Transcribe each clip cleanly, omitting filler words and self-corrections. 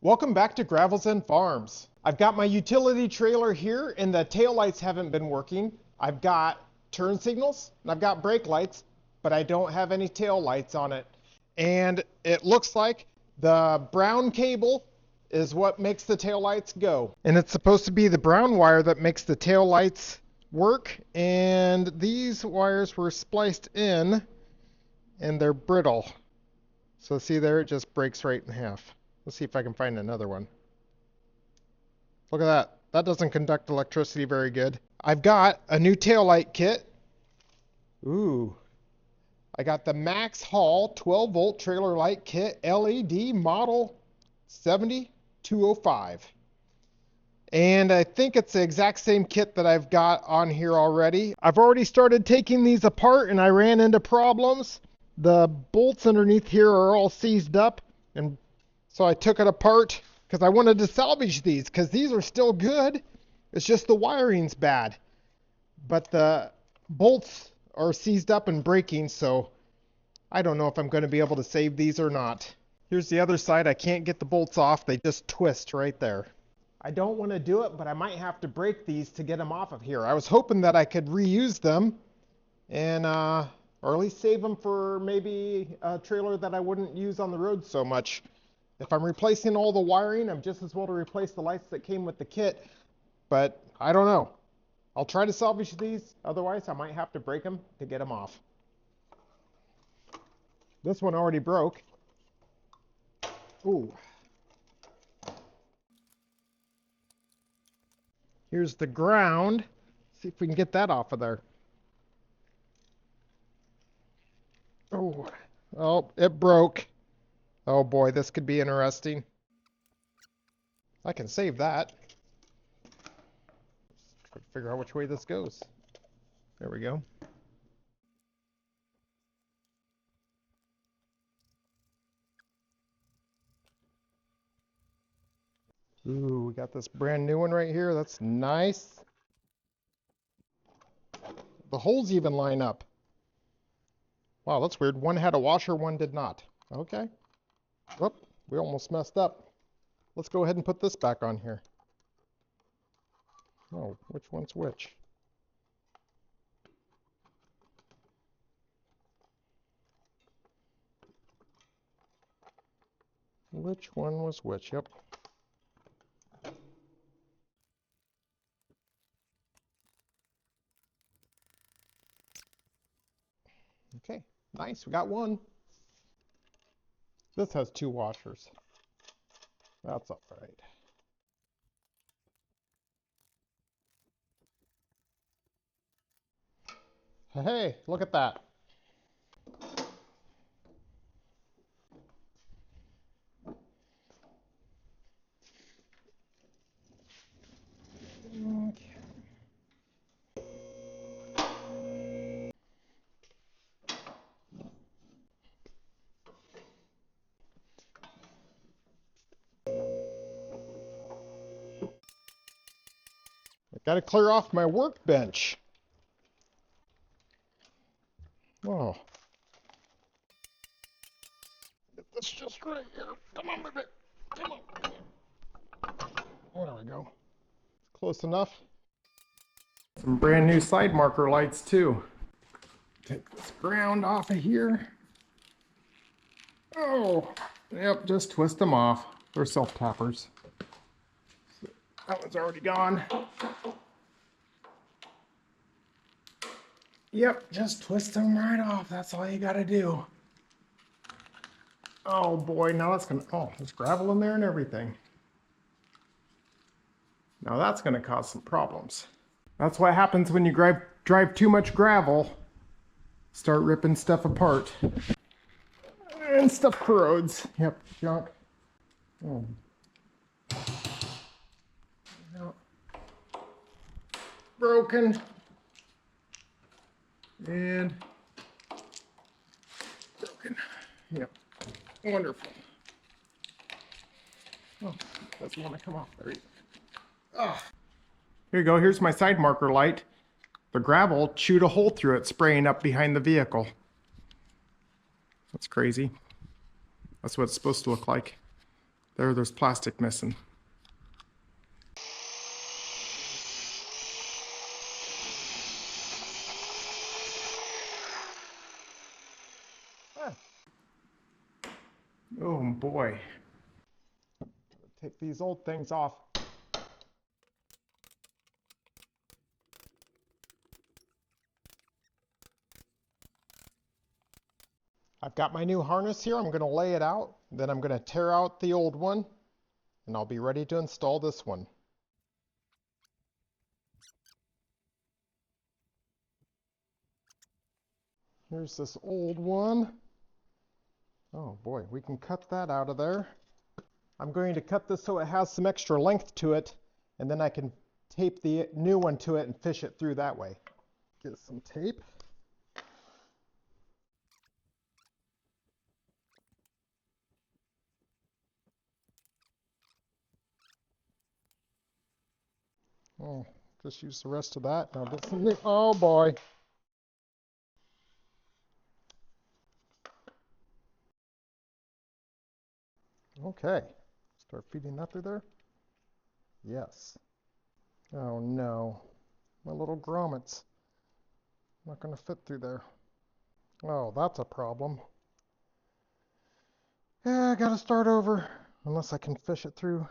Welcome back to Gravels and Farms. I've got my utility trailer here and the tail lights haven't been working. I've got turn signals and I've got brake lights, but I don't have any tail lights on it. And it looks like the brown cable is what makes the tail lights go. And it's supposed to be the brown wire that makes the tail lights work. And these wires were spliced in and they're brittle. So see there, it just breaks right in half. Let's see if I can find another one. Look at that. That doesn't conduct electricity very good. I've got a new taillight kit. Ooh. I got the Max Hall 12 volt trailer light kit LED model 7205. And I think it's the exact same kit that I've got on here already. I've already started taking these apart and I ran into problems. The bolts underneath here are all seized up, and so I took it apart because I wanted to salvage these because these are still good. It's just the wiring's bad. But the bolts are seized up and breaking, so I don't know if I'm going to be able to save these or not. Here's the other side. I can't get the bolts off. They just twist right there. I don't want to do it, but I might have to break these to get them off of here. I was hoping that I could reuse them and or at least save them for maybe a trailer that I wouldn't use on the road so much. If I'm replacing all the wiring, I'm just as well to replace the lights that came with the kit, but I don't know. I'll try to salvage these, otherwise I might have to break them to get them off. This one already broke. Ooh. Here's the ground. See if we can get that off of there. Oh, it broke. Oh boy, this could be interesting. I can save that. Try to figure out which way this goes. There we go. Ooh, we got this brand new one right here. That's nice. The holes even line up. Wow, that's weird. One had a washer, one did not. Okay. Whoop, we almost messed up. Let's go ahead and put this back on here. Oh, which one's which? Which one was which? Yep. Okay, nice. We got one. This has two washers. That's all right. Hey, look at that. Okay. I got to clear off my workbench. Oh. Get this just right here. Come on, baby. Come on. There we go. Close enough. Some brand new side marker lights too. Take this ground off of here. Oh, yep, just twist them off. They're self-tappers. So that one's already gone. Yep, just twist them right off. That's all you gotta do. Oh boy, now that's gonna, oh, there's gravel in there and everything. Now that's gonna cause some problems. That's what happens when you drive too much gravel. Start ripping stuff apart. And stuff corrodes. Yep, junk. Oh. Yep. Broken. And broken. Yep. Wonderful. Oh, doesn't want to come off there either. Oh. Here you go. Here's my side marker light. The gravel chewed a hole through it, spraying up behind the vehicle. That's crazy. That's what it's supposed to look like. There's plastic missing. Oh boy. Take these old things off. I've got my new harness here. I'm going to lay it out. Then I'm going to tear out the old one, and I'll be ready to install this one. Here's this old one. Oh boy, we can cut that out of there. I'm going to cut this so it has some extra length to it, and then I can tape the new one to it and fish it through that way. Get some tape. Oh, just use the rest of that. Now get some new. Oh boy. Okay. Start feeding that through there. Yes. Oh no. My little grommets. Not going to fit through there. Oh, that's a problem. Yeah, I gotta start over. Unless I can fish it through.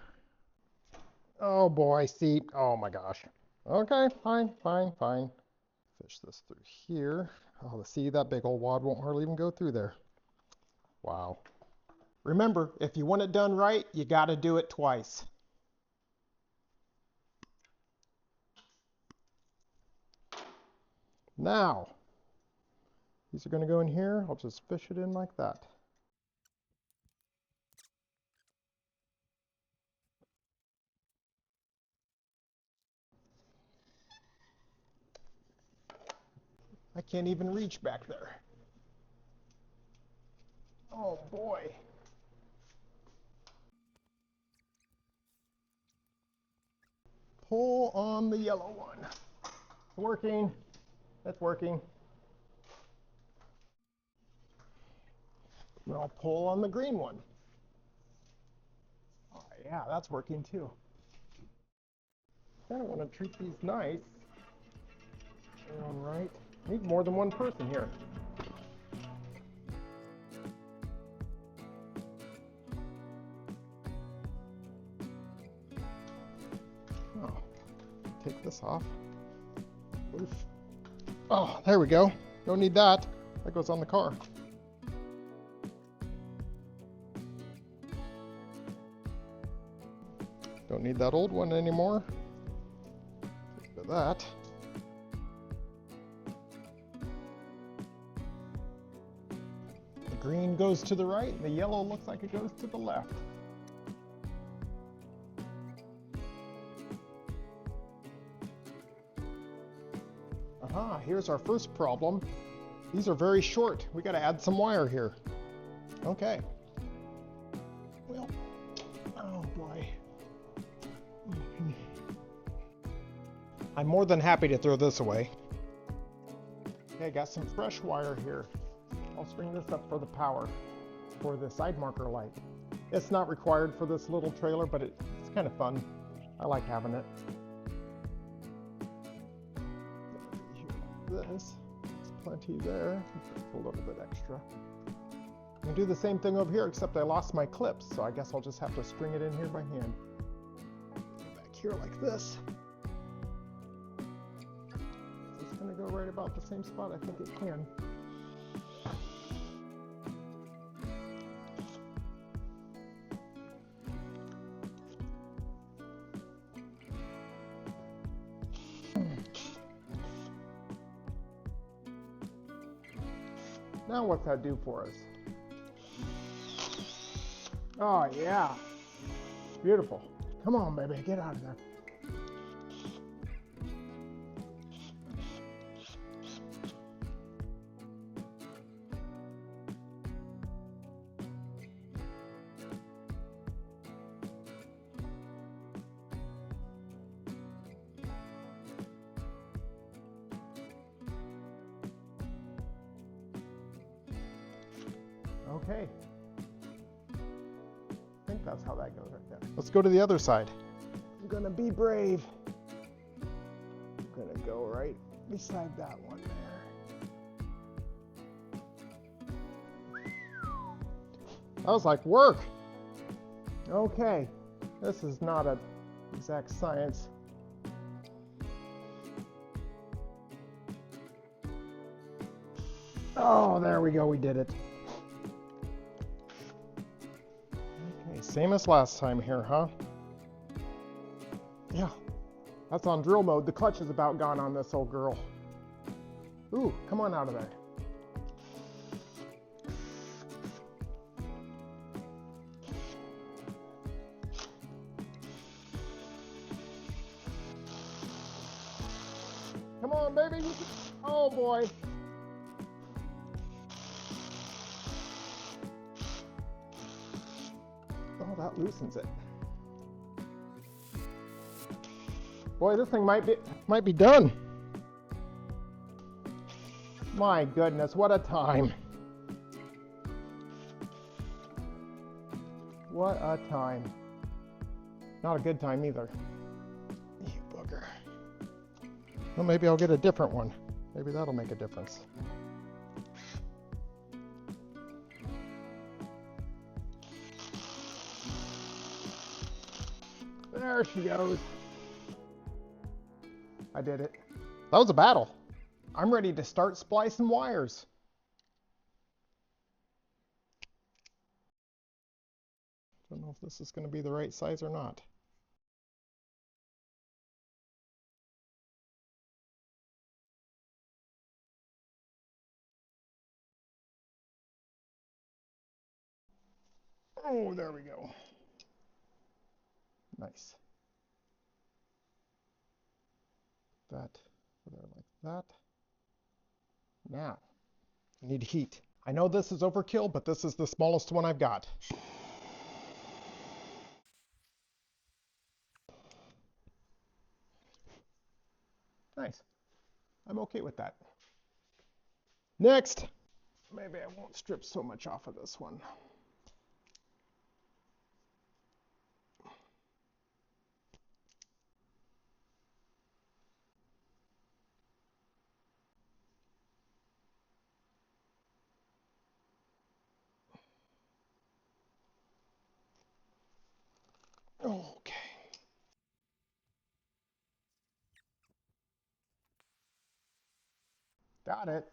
Oh boy, see. Oh my gosh. Okay, fine. Fish this through here. Oh, see, that big old wad won't hardly even go through there. Wow. Remember, if you want it done right, you gotta do it twice. Now, these are gonna go in here. I'll just fish it in like that. I can't even reach back there. Oh boy. Pull on the yellow one. It's working. It's working. And I'll pull on the green one. Oh yeah, that's working too. I don't want to treat these nice. All right. Need more than one person here. Oh, take this off. Oof. Oh, there we go. Don't need that. That goes on the car. Don't need that old one anymore. Get rid of that. The green goes to the right, and the yellow looks like it goes to the left. Aha, here's our first problem. These are very short. We got to add some wire here. Okay. Well, oh boy. I'm more than happy to throw this away. Okay, got some fresh wire here. I'll string this up for the power for the side marker light. It's not required for this little trailer, but it's kind of fun. I like having it. This, there's plenty there. A little bit extra. I can do the same thing over here, except I lost my clips, so I guess I'll just have to string it in here by hand. Back here like this. It's going to go right about the same spot. I think it can. Now what's that do for us? Oh yeah, beautiful. Come on baby, get out of there. Okay. I think that's how that goes right there. Let's go to the other side. I'm gonna be brave. I'm gonna go right beside that one there. That was like work. Okay, this is not an exact science. Oh, there we go, we did it. Okay, same as last time here, huh? Yeah, that's on drill mode. The clutch is about gone on this old girl. Ooh, come on out of there. Come on, baby. Oh, boy. Oh, that loosens it. Boy, this thing might be done. My goodness, what a time. What a time. Not a good time either. You booger. Well, maybe I'll get a different one. Maybe that'll make a difference. There she goes. I did it. That was a battle. I'm ready to start splicing wires. Don't know if this is going to be the right size or not. Oh, there we go. Nice. That there like that. Now, I need heat. I know this is overkill, but this is the smallest one I've got. Nice. I'm okay with that. Next. Maybe I won't strip so much off of this one. Okay. Got it.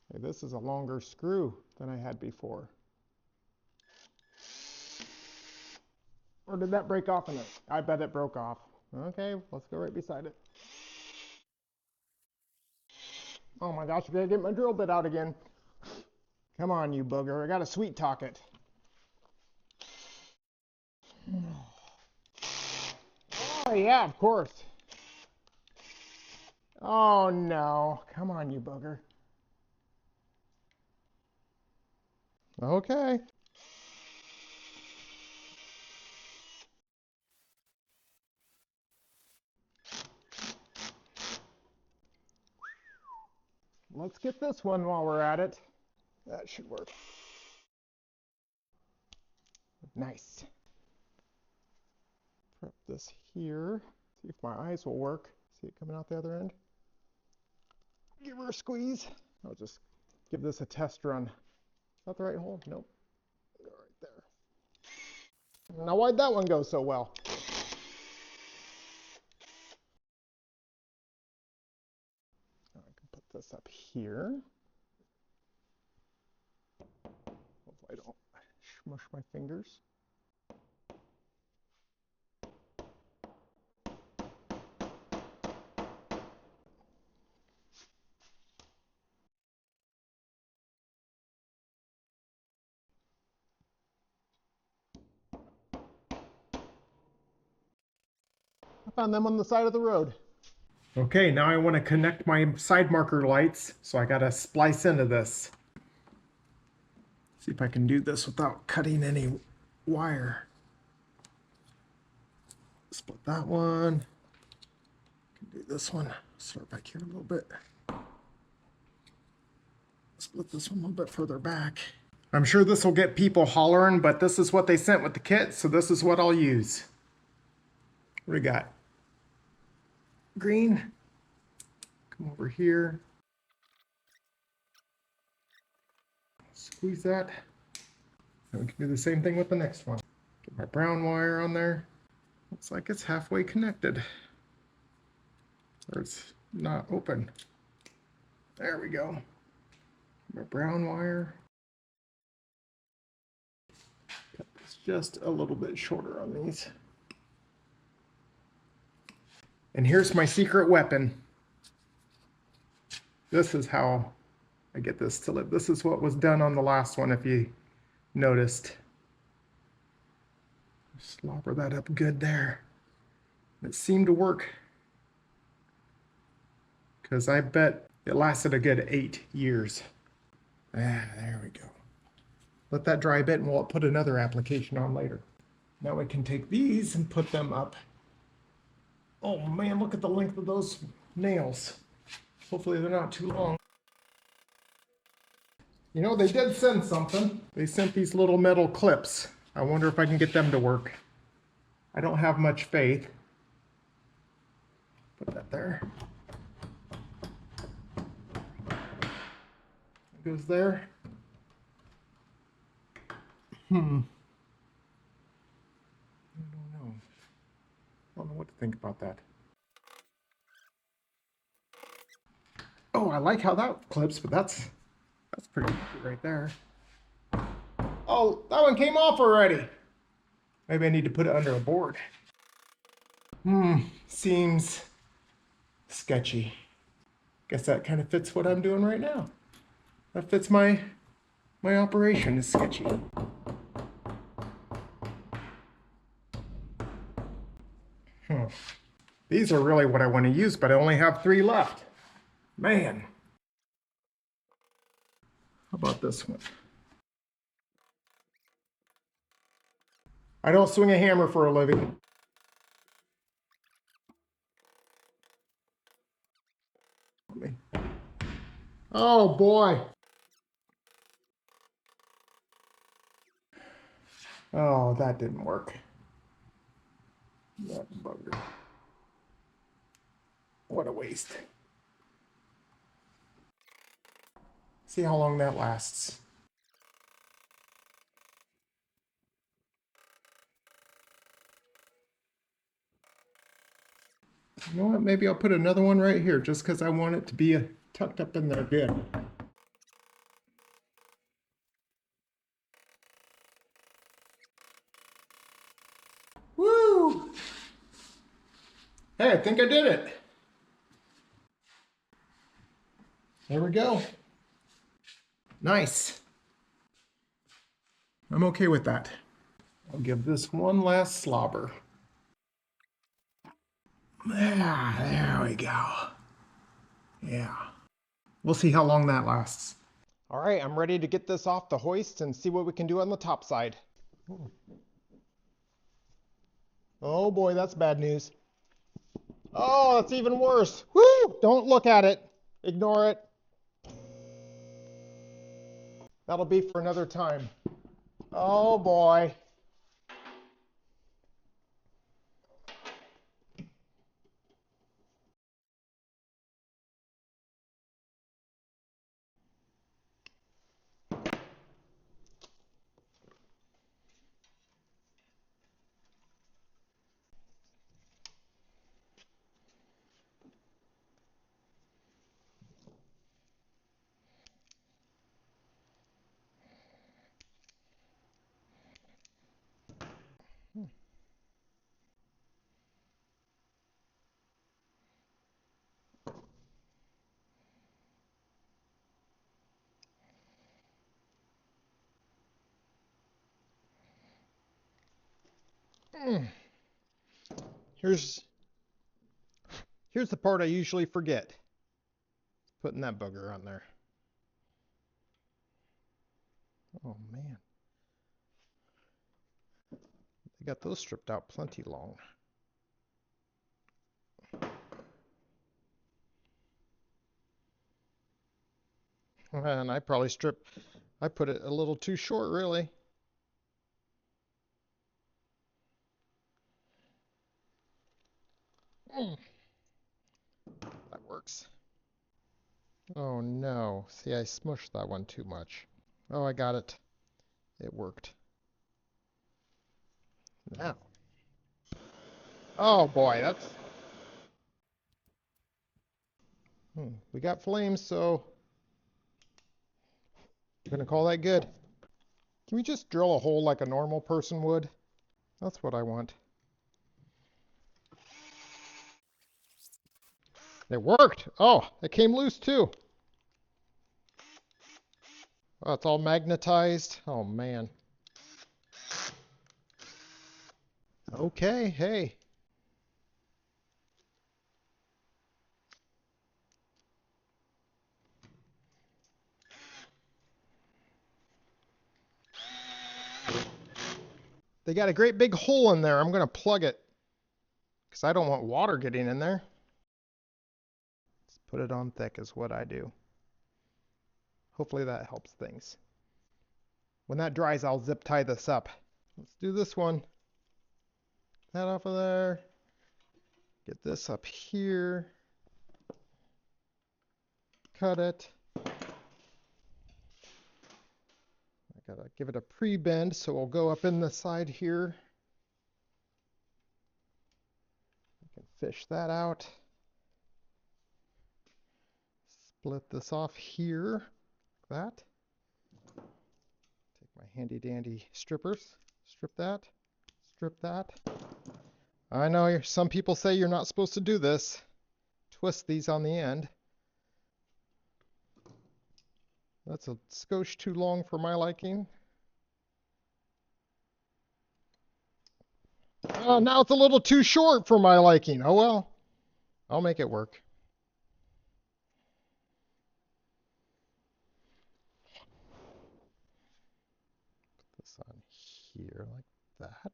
Okay, this is a longer screw than I had before. Or did that break off in it? I bet it broke off. Okay, let's go right beside it. Oh my gosh, I gotta get my drill bit out again. Come on, you booger. I gotta sweet talk it. Oh yeah, of course. Oh no. Come on, you booger. Okay. Let's get this one while we're at it. That should work. Nice. Prep this here. See if my eyes will work. See it coming out the other end. Give her a squeeze. I'll just give this a test run. Is that the right hole? Nope. Go right there. Now why'd that one go so well? I can put this up here. Hopefully I don't smush my fingers. I found them on the side of the road. Okay, now I want to connect my side marker lights, so I gotta splice into this. See if I can do this without cutting any wire. Split that one. Can do this one. Start back here a little bit. Split this one a little bit further back. I'm sure this will get people hollering, but this is what they sent with the kit, so this is what I'll use. What do we got? Green. Come over here. Squeeze that. And we can do the same thing with the next one. Get my brown wire on there. Looks like it's halfway connected. Or it's not open. There we go. My brown wire. Cut this just a little bit shorter on these. And here's my secret weapon. This is how I get this to live. This is what was done on the last one, if you noticed. Slobber that up good there. It seemed to work, because I bet it lasted a good 8 years. There we go. Let that dry a bit and we'll put another application on later. Now we can take these and put them up. Oh man, look at the length of those nails. Hopefully they're not too long. You know, they did send something. They sent these little metal clips. I wonder if I can get them to work. I don't have much faith. Put that there. It goes there. I don't know. I don't know what to think about that. Oh, I like how that clips, but that's pretty good right there. Oh, that one came off already. Maybe I need to put it under a board. Seems sketchy. Guess that kind of fits what I'm doing right now. That fits my operation is sketchy. These are really what I want to use, but I only have 3 left. Man. How about this one? I don't swing a hammer for a living. Oh boy. Oh, that didn't work. That bugger. What a waste. See how long that lasts. You know what? Maybe I'll put another one right here just because I want it to be tucked up in there good. Woo! Hey, I think I did it. There we go. Nice. I'm okay with that. I'll give this one last slobber. There we go. Yeah. We'll see how long that lasts. All right, I'm ready to get this off the hoist and see what we can do on the top side. Oh boy, that's bad news. Oh, that's even worse. Woo! Don't look at it. Ignore it. That'll be for another time. Oh boy. Here's the part I usually forget. Putting that bugger on there. Oh man. They got those stripped out plenty long. And I put it a little too short, really. That works. Oh no. See, I smushed that one too much. Oh, I got it. It worked. Now. Oh boy, that's... we got flames, so I'm gonna call that good. Can we just drill a hole like a normal person would? That's what I want. It worked! Oh, it came loose too. Oh, it's all magnetized. Oh man. Okay, hey. They got a great big hole in there. I'm gonna plug it because I don't want water getting in there. Let's put it on thick is what I do. Hopefully that helps things. When that dries, I'll zip tie this up. Let's do this one. That off of there. Get this up here. Cut it. I gotta give it a pre-bend, so we'll go up in the side here. I can fish that out. Split this off here, like that. Take my handy dandy strippers. Strip that. Strip that. I know some people say you're not supposed to do this. Twist these on the end. That's a skosh too long for my liking. Oh, now it's a little too short for my liking. Oh well, I'll make it work. Put this on here like that.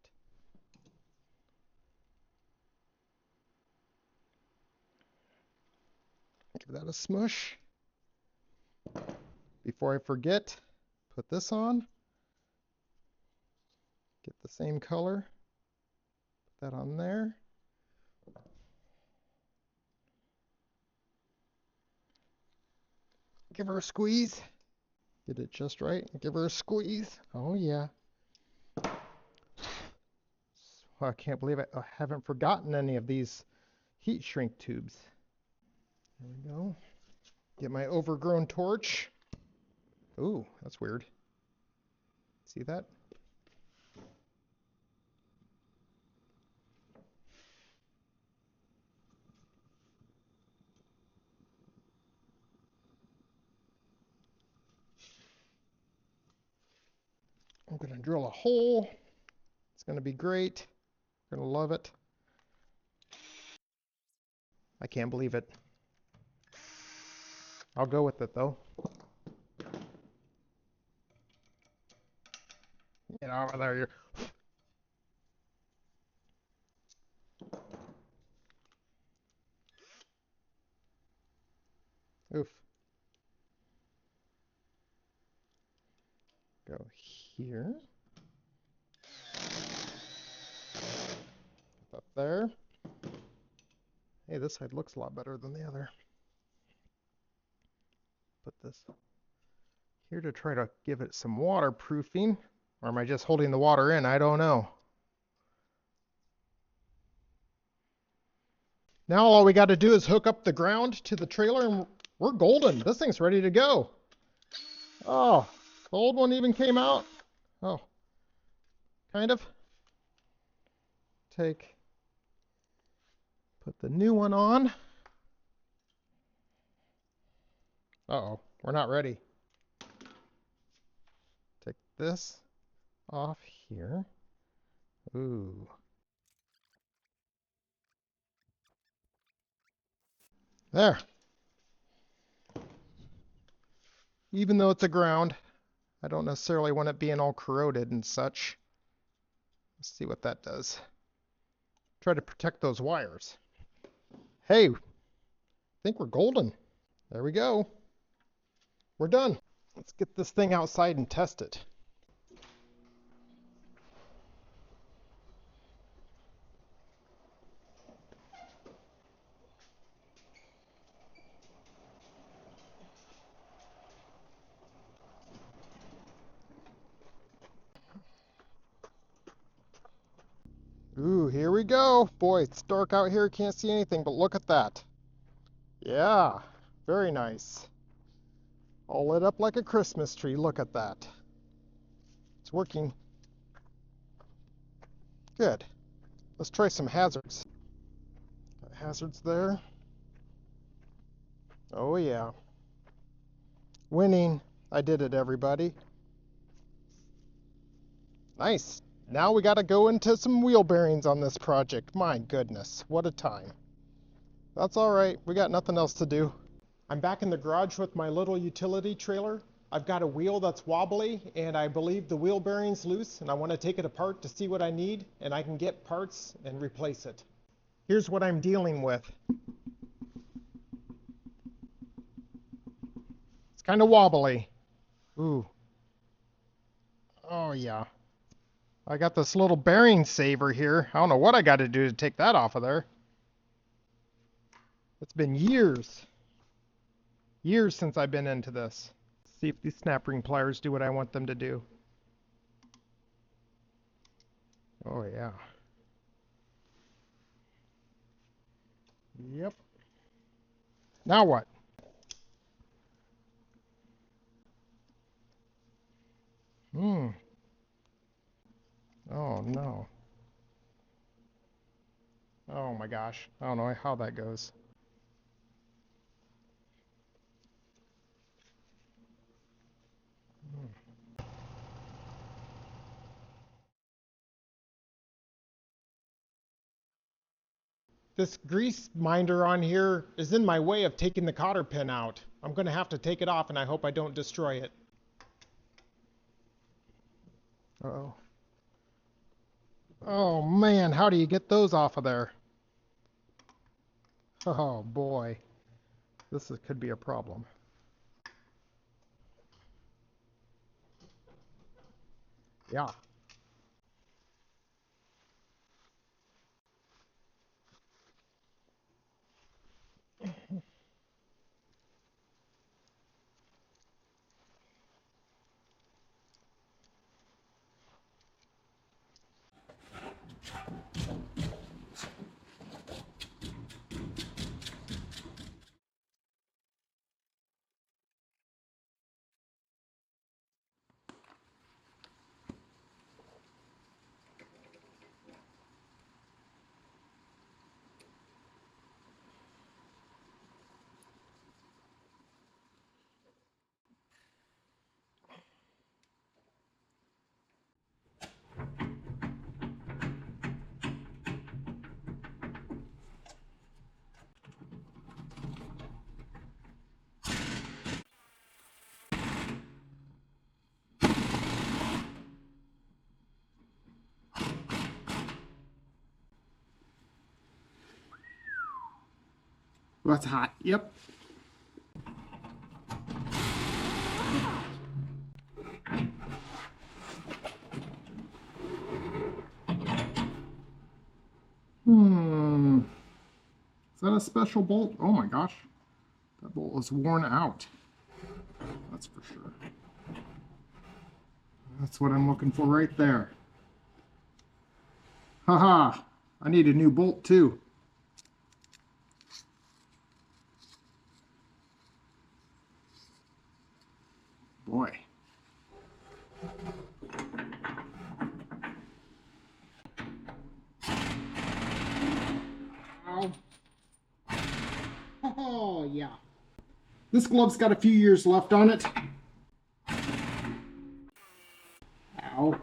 Give that a smush. Before I forget, put this on. Get the same color. Put that on there. Give her a squeeze. Get it just right. Give her a squeeze. Oh yeah. Oh, I can't believe I haven't forgotten any of these heat shrink tubes. There we go. Get my overgrown torch. Ooh, that's weird. See that? I'm going to drill a hole. It's going to be great. I'm going to love it. I can't believe it. I'll go with it though. Get over there. You're... Oof. Go here. Up there. Hey, this side looks a lot better than the other. Put this here to try to give it some waterproofing. Or am I just holding the water in? I don't know. Now all we got to do is hook up the ground to the trailer and we're golden. This thing's ready to go. Oh, the old one even came out. Oh, kind of. Put the new one on. Uh-oh, we're not ready. Take this off here. Ooh. There. Even though it's a ground, I don't necessarily want it being all corroded and such. Let's see what that does. Try to protect those wires. Hey, I think we're golden. There we go. We're done. Let's get this thing outside and test it. Ooh, here we go. Boy, it's dark out here. Can't see anything, but look at that. Yeah, very nice. All lit up like a Christmas tree. Look at that. It's working. Good. Let's try some hazards. Got hazards there. Oh yeah. Winning. I did it, everybody. Nice. Now we got to go into some wheel bearings on this project. My goodness, what a time. That's all right. We got nothing else to do. I'm back in the garage with my little utility trailer. I've got a wheel that's wobbly, and I believe the wheel bearing's loose, and I want to take it apart to see what I need, and I can get parts and replace it. Here's what I'm dealing with. It's kind of wobbly. Ooh. Oh yeah. I got this little bearing saver here. I don't know what I got to do to take that off of there. It's been years since I've been into this. See if these snap ring pliers do what I want them to do. Oh yeah. Yep. Now what? Oh no. Oh my gosh. I don't know how that goes. This grease minder on here is in my way of taking the cotter pin out. I'm going to have to take it off, and I hope I don't destroy it. Uh-oh. Oh man, how do you get those off of there? Oh boy. Could be a problem. Yeah. Well, that's hot. Yep. Is that a special bolt? Oh my gosh. That bolt is worn out. That's for sure. That's what I'm looking for right there. Haha. I need a new bolt too. Boy. Ow. Oh, yeah. This glove's got a few years left on it. Ow.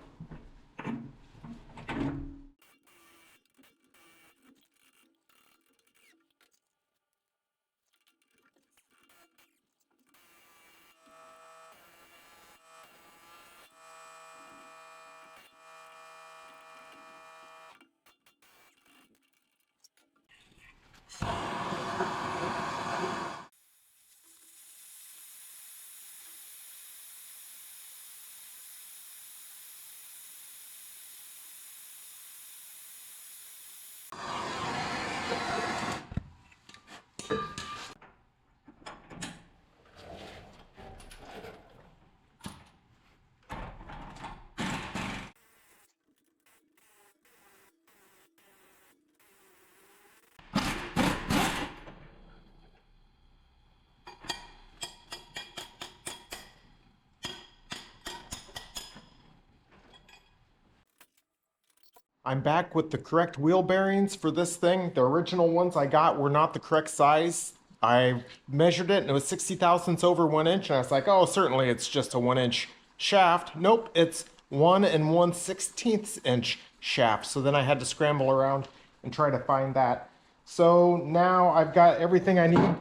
I'm back with the correct wheel bearings for this thing. The original ones I got were not the correct size. I measured it and it was 60 thousandths over 1 inch. And I was like, oh, certainly it's just a 1 inch shaft. Nope, it's 1 1/16 inch shaft. So then I had to scramble around and try to find that. So now I've got everything I need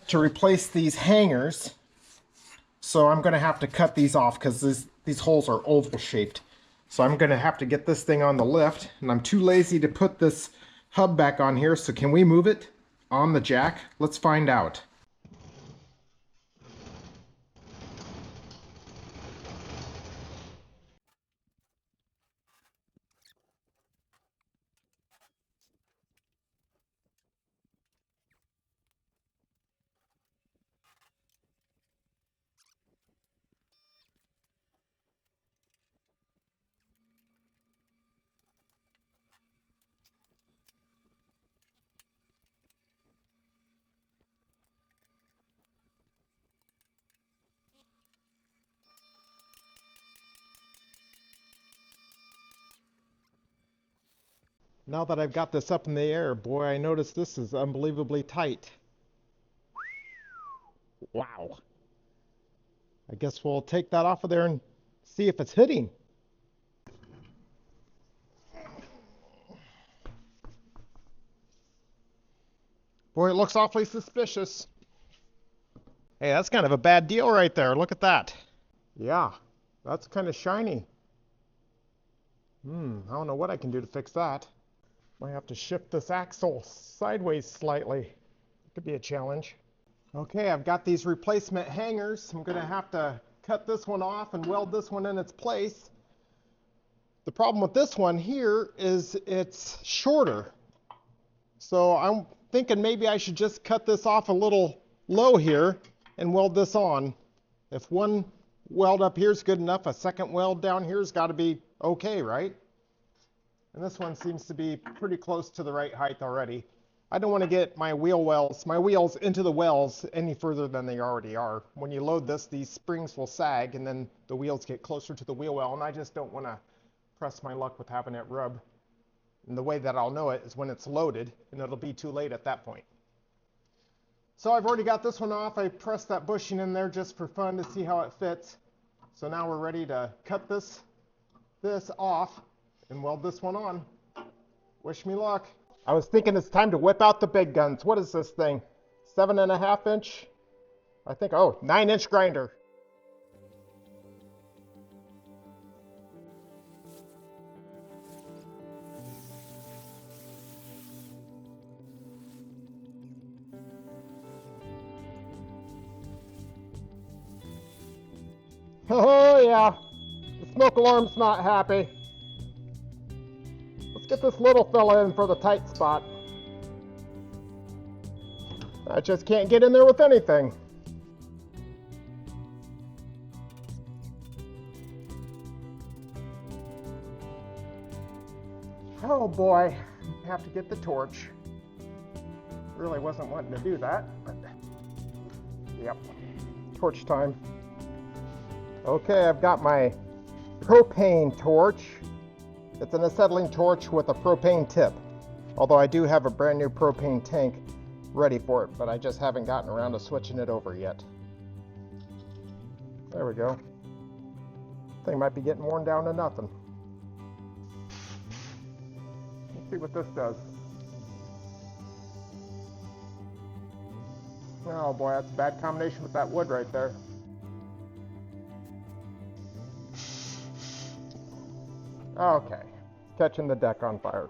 to replace these hangers. So I'm going to have to cut these off because these holes are oval shaped. So I'm going to have to get this thing on the lift, and I'm too lazy to put this hub back on here. So can we move it on the jack? Let's find out. Now that I've got this up in the air, boy, I notice this is unbelievably tight. Wow. I guess we'll take that off of there and see if it's hitting. Boy, it looks awfully suspicious. Hey, that's kind of a bad deal right there. Look at that. Yeah, that's kind of shiny. I don't know what I can do to fix that. Might have to shift this axle sideways slightly. It could be a challenge. Okay, I've got these replacement hangers. I'm going to have to cut this one off and weld this one in its place. The problem with this one here is it's shorter. So I'm thinking maybe I should just cut this off a little low here and weld this on. If one weld up here is good enough, a second weld down here has got to be okay, right? And this one seems to be pretty close to the right height already. I don't want to get my wheels into the wells any further than they already are. When you load this, these springs will sag and then the wheels get closer to the wheel well, and I just don't want to press my luck with having it rub. And the way that I'll know it is when it's loaded, and it'll be too late at that point. So I've already got this one off. I pressed that bushing in there just for fun to see how it fits. So now we're ready to cut this off and weld this one on. Wish me luck. I was thinking it's time to whip out the big guns. What is this thing? 7.5 inch? I think, 9-inch grinder. Oh yeah, the smoke alarm's not happy. Let's get this little fella in for the tight spot. I just can't get in there with anything. Oh boy, I have to get the torch. Really wasn't wanting to do that, but yep, torch time. Okay, I've got my propane torch. It's an acetylene torch with a propane tip. Although I do have a brand new propane tank ready for it, but I just haven't gotten around to switching it over yet. There we go. Thing might be getting worn down to nothing. Let's see what this does. Oh boy, that's a bad combination with that wood right there. Okay, catching the deck on fire.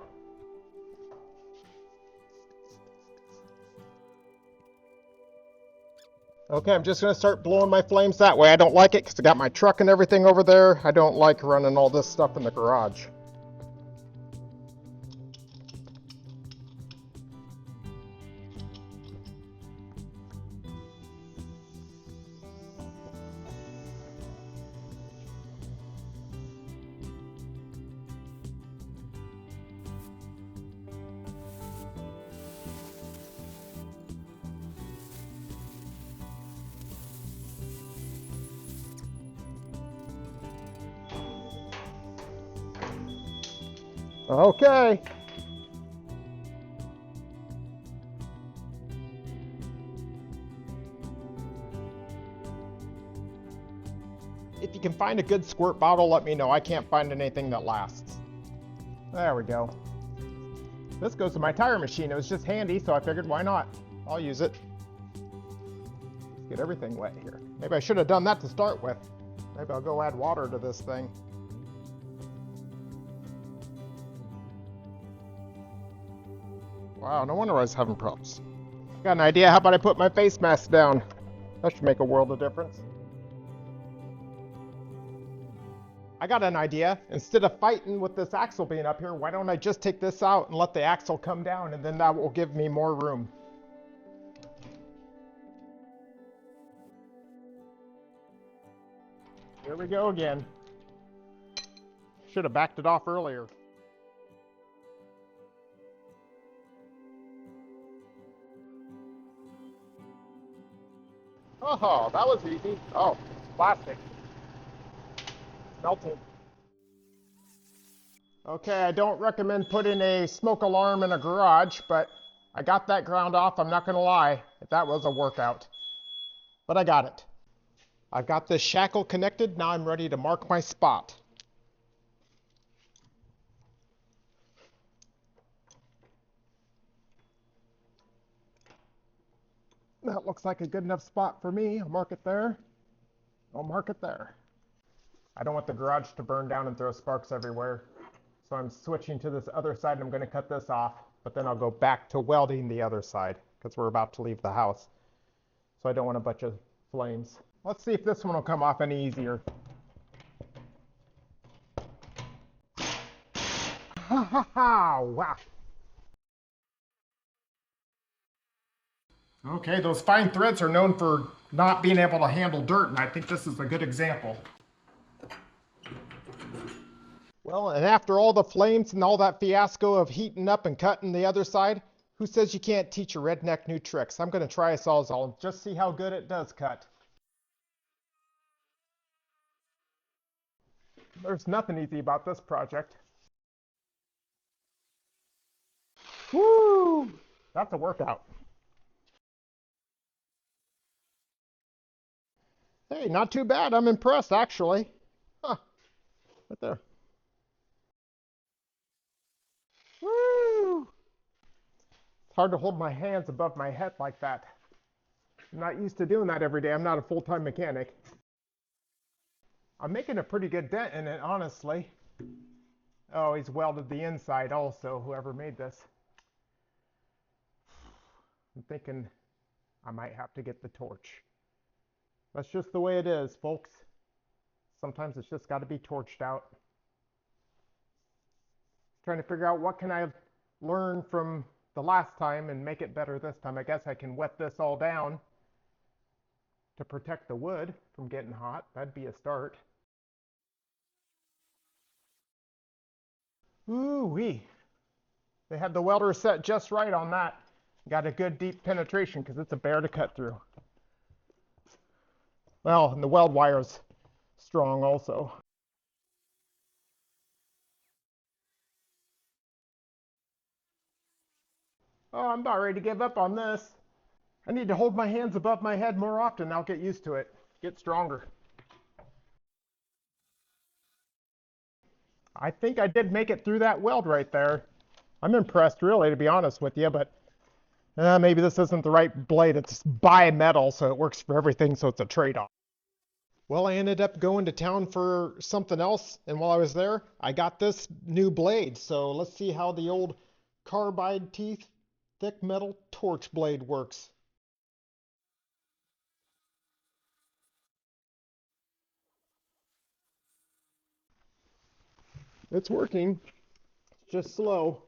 Okay, I'm just going to start blowing my flames that way. I don't like it because I got my truck and everything over there. I don't like running all this stuff in the garage. Okay. If you can find a good squirt bottle, let me know. I can't find anything that lasts. There we go. This goes to my tire machine. It was just handy, so I figured why not? I'll use it. Let's get everything wet here. Maybe I should have done that to start with. Maybe I'll go add water to this thing. Wow, no wonder I was having problems. Got an idea. How about I put my face mask down? That should make a world of difference. I got an idea. Instead of fighting with this axle being up here, why don't I just take this out and let the axle come down, and then that will give me more room. Here we go again. Should have backed it off earlier. Oh, that was easy. Oh, plastic. Melting. Okay, I don't recommend putting a smoke alarm in a garage, but I got that ground off, I'm not going to lie. That was a workout. But I got it. I've got this shackle connected, now I'm ready to mark my spot. That looks like a good enough spot for me. I'll mark it there. I'll mark it there. I don't want the garage to burn down and throw sparks everywhere. So I'm switching to this other side and I'm going to cut this off, but then I'll go back to welding the other side because we're about to leave the house. So I don't want a bunch of flames. Let's see if this one will come off any easier. Ha ha ha! Wow. Okay, those fine threads are known for not being able to handle dirt, and I think this is a good example. Well, and after all the flames and all that fiasco of heating up and cutting the other side, who says you can't teach a redneck new tricks? I'm going to try a Sawzall and just see how good it does cut. There's nothing easy about this project. Woo! That's a workout. Hey, not too bad. I'm impressed, actually. Huh. Right there. Woo! It's hard to hold my hands above my head like that. I'm not used to doing that every day. I'm not a full-time mechanic. I'm making a pretty good dent in it, honestly. Oh, he's welded the inside also, whoever made this. I'm thinking I might have to get the torch. That's just the way it is, folks. Sometimes it's just got to be torched out. Trying to figure out what can I learn from the last time and make it better this time. I guess I can wet this all down to protect the wood from getting hot. That'd be a start. Ooh-wee. They had the welder set just right on that. Got a good deep penetration because it's a bear to cut through. Well, and the weld wire's strong also. Oh, I'm about ready to give up on this. I need to hold my hands above my head more often. I'll get used to it. Get stronger. I think I did make it through that weld right there. I'm impressed, really, to be honest with you, but maybe this isn't the right blade. It's bi-metal, so it works for everything, so it's a trade-off. Well, I ended up going to town for something else, and while I was there, I got this new blade. So let's see how the old carbide teeth, thick metal torch blade works. It's working, it's just slow.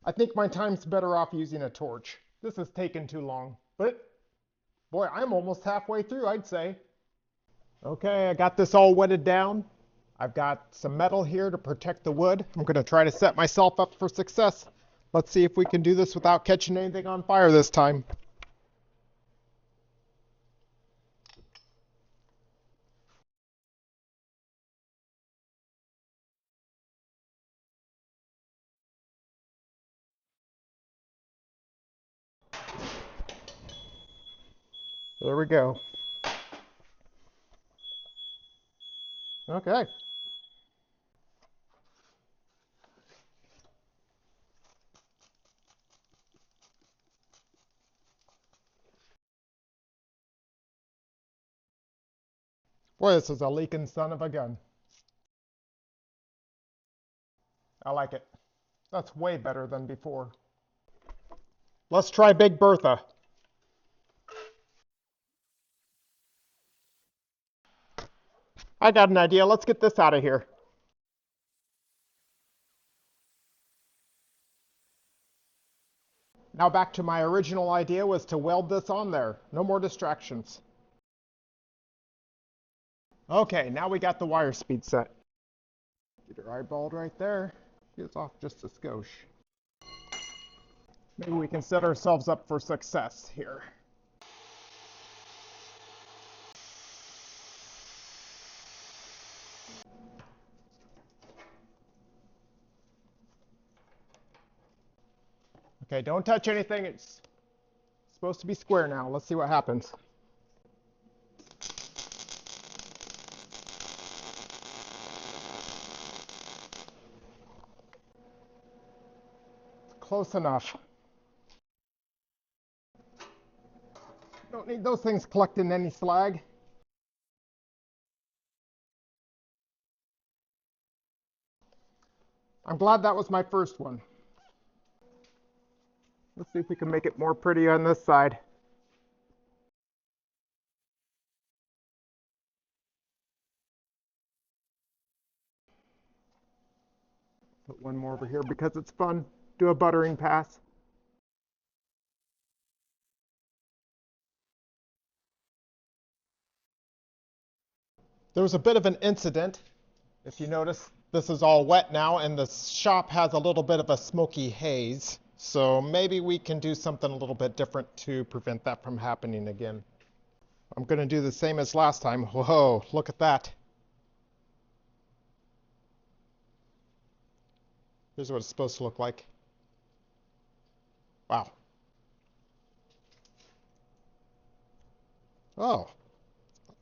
I think my time's better off using a torch. This has taken too long, but boy, I'm almost halfway through, I'd say. Okay, I got this all wetted down. I've got some metal here to protect the wood. I'm going to try to set myself up for success. Let's see if we can do this without catching anything on fire this time. There we go. Okay. Boy, this is a leaking son of a gun. I like it. That's way better than before. Let's try Big Bertha. I got an idea. Let's get this out of here. Now back to my original idea was to weld this on there. No more distractions. Okay, now we got the wire speed set. Get her eyeballed right there. It's off just a skosh. Maybe we can set ourselves up for success here. Okay, don't touch anything. It's supposed to be square now. Let's see what happens. Close enough. Don't need those things collecting any slag. I'm glad that was my first one. Let's see if we can make it more pretty on this side. Put one more over here because it's fun. Do a buttering pass. There was a bit of an incident. If you notice, this is all wet now and the shop has a little bit of a smoky haze. So maybe we can do something a little bit different to prevent that from happening again. I'm going to do the same as last time. Whoa, look at that. Here's what it's supposed to look like. Wow. Oh,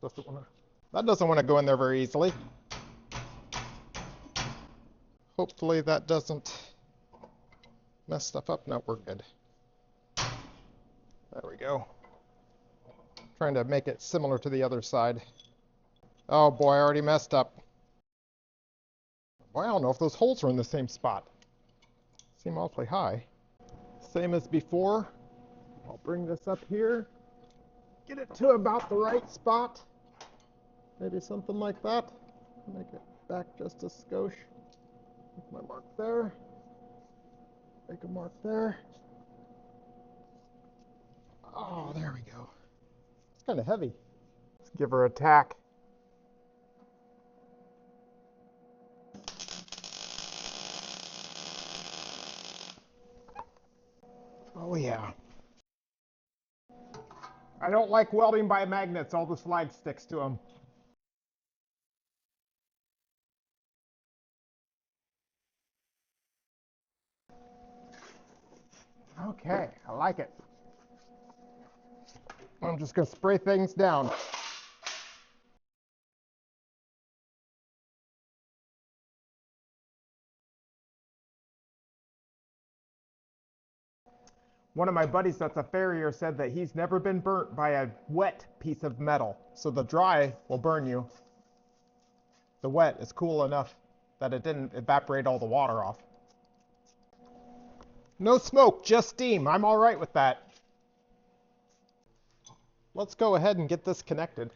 that doesn't want to go in there very easily. Hopefully that doesn't mess stuff up. No, we're good. There we go. Trying to make it similar to the other side. Oh boy, I already messed up. Well, I don't know if those holes are in the same spot. Seem awfully high. Same as before. I'll bring this up here. Get it to about the right spot. Maybe something like that. Make it back just a skosh. Make my mark there. Make a mark there. Oh, there we go. It's kind of heavy. Let's give her a tack. Oh yeah. I don't like welding by magnets. All the slag sticks to them. Okay, I like it. I'm just going to spray things down. One of my buddies that's a farrier said that he's never been burnt by a wet piece of metal. So the dry will burn you. The wet is cool enough that it didn't evaporate all the water off. No smoke, just steam. I'm all right with that. Let's go ahead and get this connected.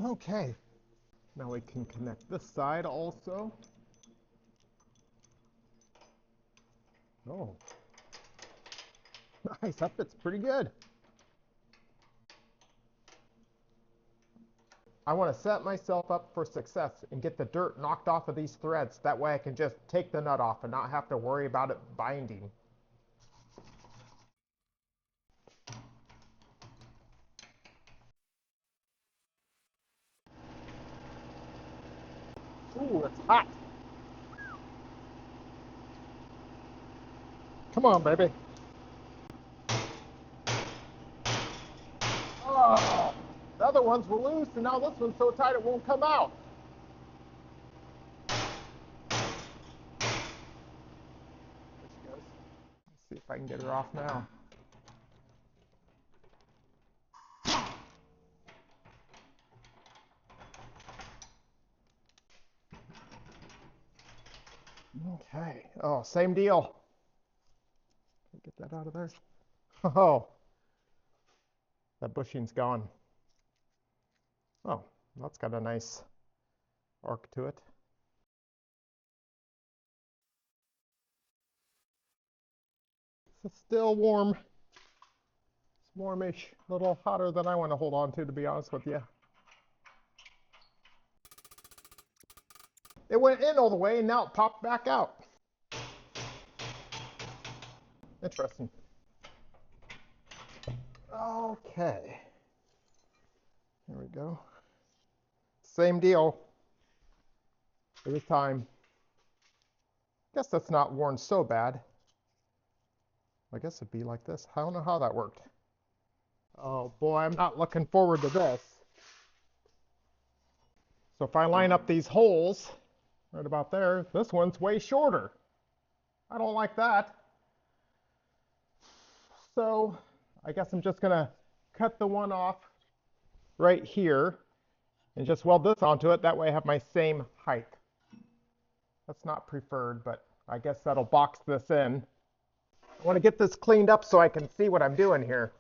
Okay. Now we can connect this side also. Oh. Nice, that fits pretty good. I want to set myself up for success and get the dirt knocked off of these threads. That way I can just take the nut off and not have to worry about it binding. Ooh, it's hot. Come on, baby. Oh, the other ones were loose, and now this one's so tight it won't come out. There she goes. Let's see if I can get her off now. Okay. Oh, same deal. Get that out of there. Oh, that bushing's gone. Oh, that's got a nice arc to it. It's still warm. It's warmish, a little hotter than I want to hold on to be honest with you. It went in all the way and now it popped back out. Interesting. Okay. There we go. Same deal. This time. Guess that's not worn so bad. I guess it'd be like this. I don't know how that worked. Oh boy, I'm not looking forward to this. So if I line up these holes right about there, this one's way shorter. I don't like that. So I guess I'm just gonna cut the one off right here and just weld this onto it. That way I have my same height. That's not preferred, but I guess that'll box this in. I want to get this cleaned up so I can see what I'm doing here.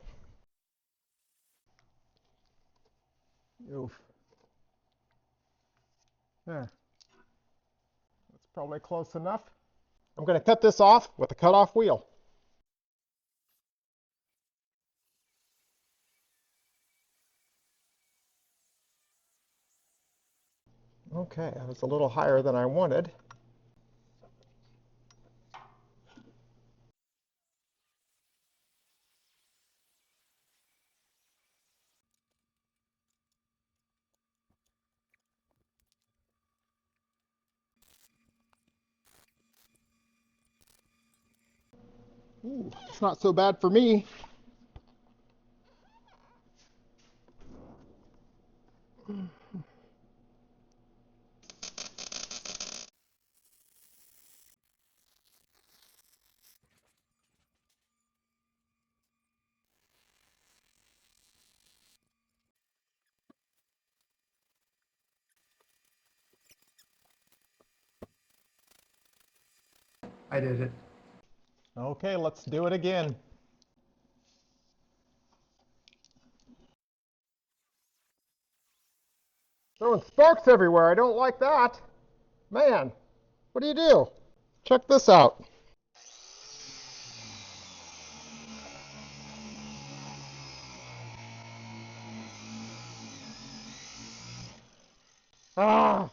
Oof. There. That's probably close enough. I'm going to cut this off with a cut-off wheel. Okay, that was a little higher than I wanted. Ooh, it's not so bad for me. I did it. Okay, let's do it again. Throwing sparks everywhere. I don't like that. Man, what do you do? Check this out. Ah!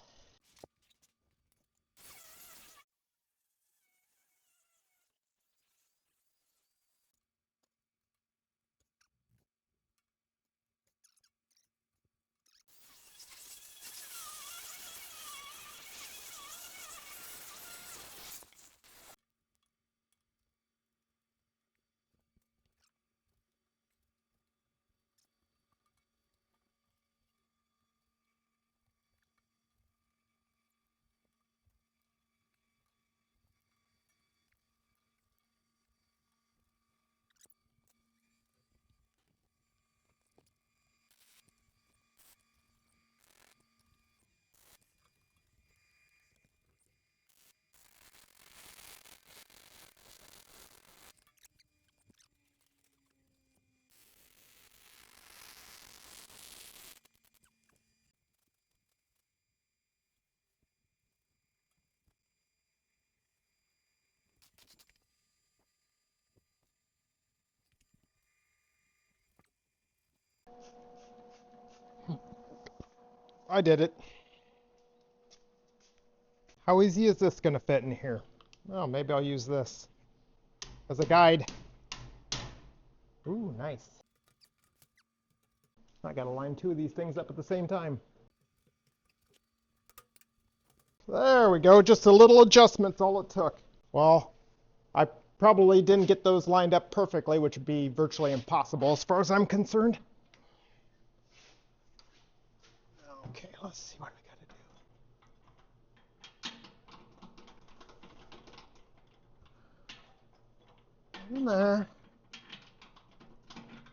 I did it. How easy is this going to fit in here? Well, maybe I'll use this as a guide. Ooh, nice. I got to line two of these things up at the same time. There we go. Just a little adjustment's all it took. Well, I Probably didn't get those lined up perfectly, which would be virtually impossible as far as I'm concerned. Okay, let's see what we gotta do. In there.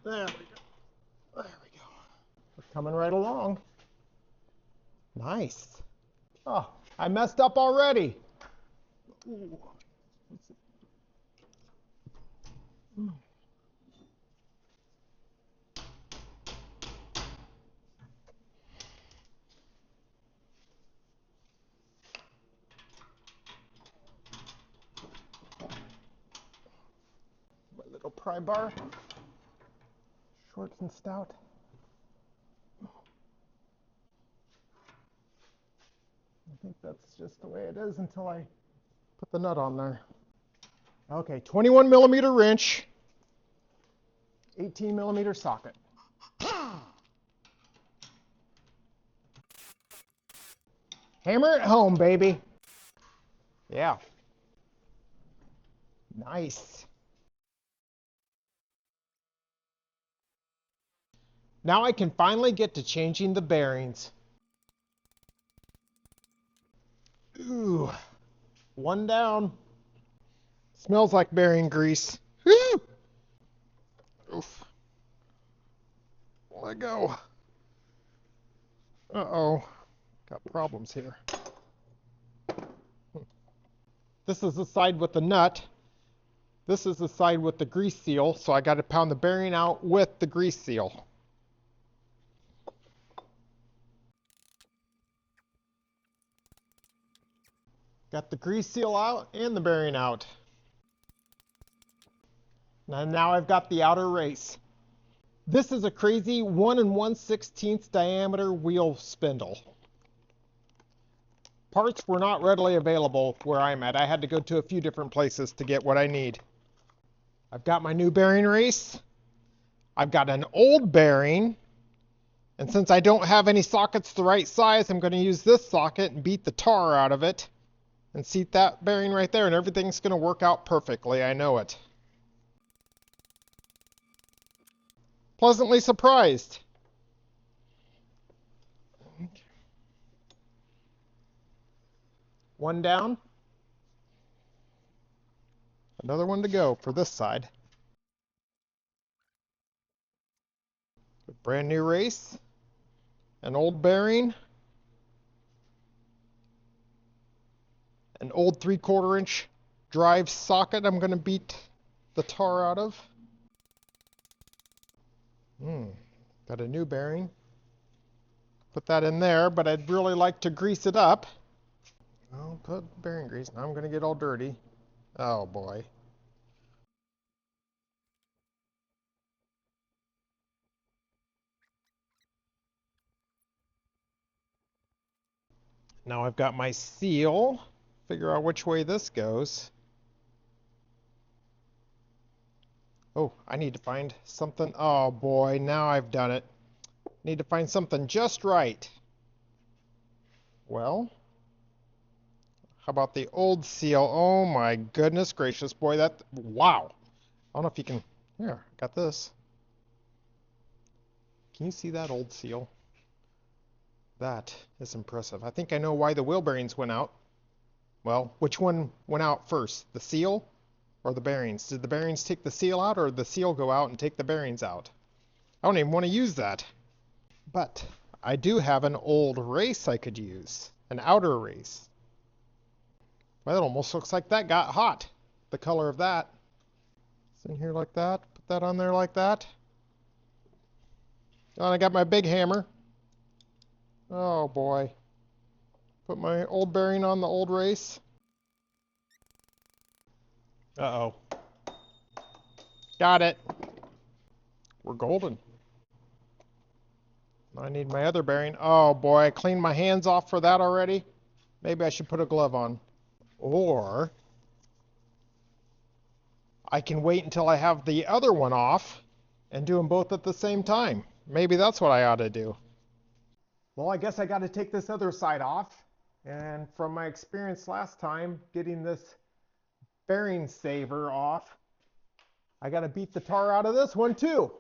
There we go. There we go. We're coming right along. Nice. Oh, I messed up already. Ooh. My little pry bar, short and stout. I think that's just the way it is until I put the nut on there. Okay, 21 millimeter wrench, 18 millimeter socket. Hammer it home, baby. Yeah. Nice. Now I can finally get to changing the bearings. Ooh, one down. Smells like bearing grease. Woo! Oof. Let go. Uh-oh. Got problems here. This is the side with the nut. This is the side with the grease seal, so I got to pound the bearing out with the grease seal. Got the grease seal out and the bearing out. And now I've got the outer race. This is a crazy 1 1/16 diameter wheel spindle. Parts were not readily available where I'm at. I had to go to a few different places to get what I need. I've got my new bearing race. I've got an old bearing. And since I don't have any sockets the right size, I'm going to use this socket and beat the tar out of it and seat that bearing right there, and everything's going to work out perfectly. I know it. Pleasantly surprised. One down. Another one to go for this side. A brand new race. An old bearing. An old 3/4 inch drive socket I'm going to beat the tar out of. Got a new bearing. Put that in there, but I'd really like to grease it up. I'll put bearing grease. Now I'm going to get all dirty. Oh boy. Now I've got my seal. Figure out which way this goes. Oh, I need to find something. Oh boy, now I've done it. Need to find something just right. Well, how about the old seal? Oh my goodness gracious, boy, that, wow. I don't know if you can, here, got this. Can you see that old seal? That is impressive. I think I know why the wheel bearings went out. Well, which one went out first, the seal or the bearings? Did the bearings take the seal out, or did the seal go out and take the bearings out? I don't even want to use that. But I do have an old race I could use, an outer race. Well, it almost looks like that got hot, the color of that. It's in here like that, put that on there like that. Oh, and I got my big hammer. Oh boy. Put my old bearing on the old race. Uh-oh. Got it. We're golden. I need my other bearing. Oh boy, I cleaned my hands off for that already. Maybe I should put a glove on. Or I can wait until I have the other one off and do them both at the same time. Maybe that's what I ought to do. Well, I guess I got to take this other side off. And from my experience last time, getting this bearing saver off. I gotta beat the tar out of this one too.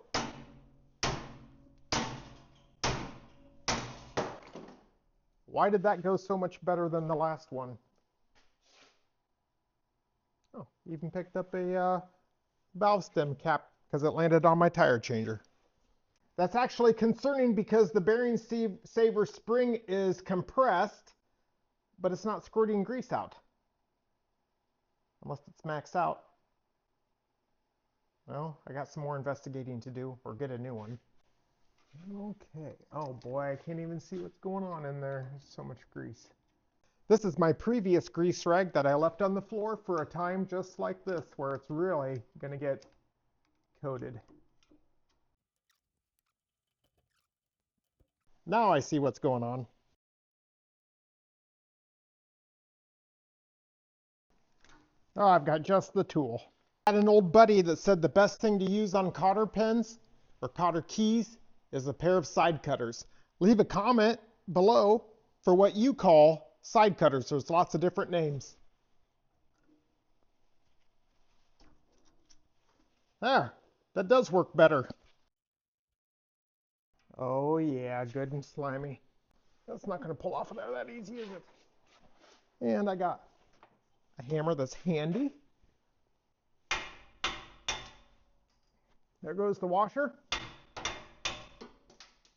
Why did that go so much better than the last one? Oh, even picked up a valve stem cap because it landed on my tire changer. That's actually concerning because the bearing saver spring is compressed, but it's not squirting grease out. Unless it's maxed out. Well, I got some more investigating to do, or get a new one. Okay. Oh boy, I can't even see what's going on in there. There's so much grease. This is my previous grease rag that I left on the floor for a time just like this, where it's really going to get coated. Now I see what's going on. Oh, I've got just the tool. I had an old buddy that said the best thing to use on cotter pens or cotter keys is a pair of side cutters. Leave a comment below for what you call side cutters. There's lots of different names. There, that does work better. Oh yeah, good and slimy. That's not going to pull off of there that easy, is it? And I got a hammer that's handy. There goes the washer.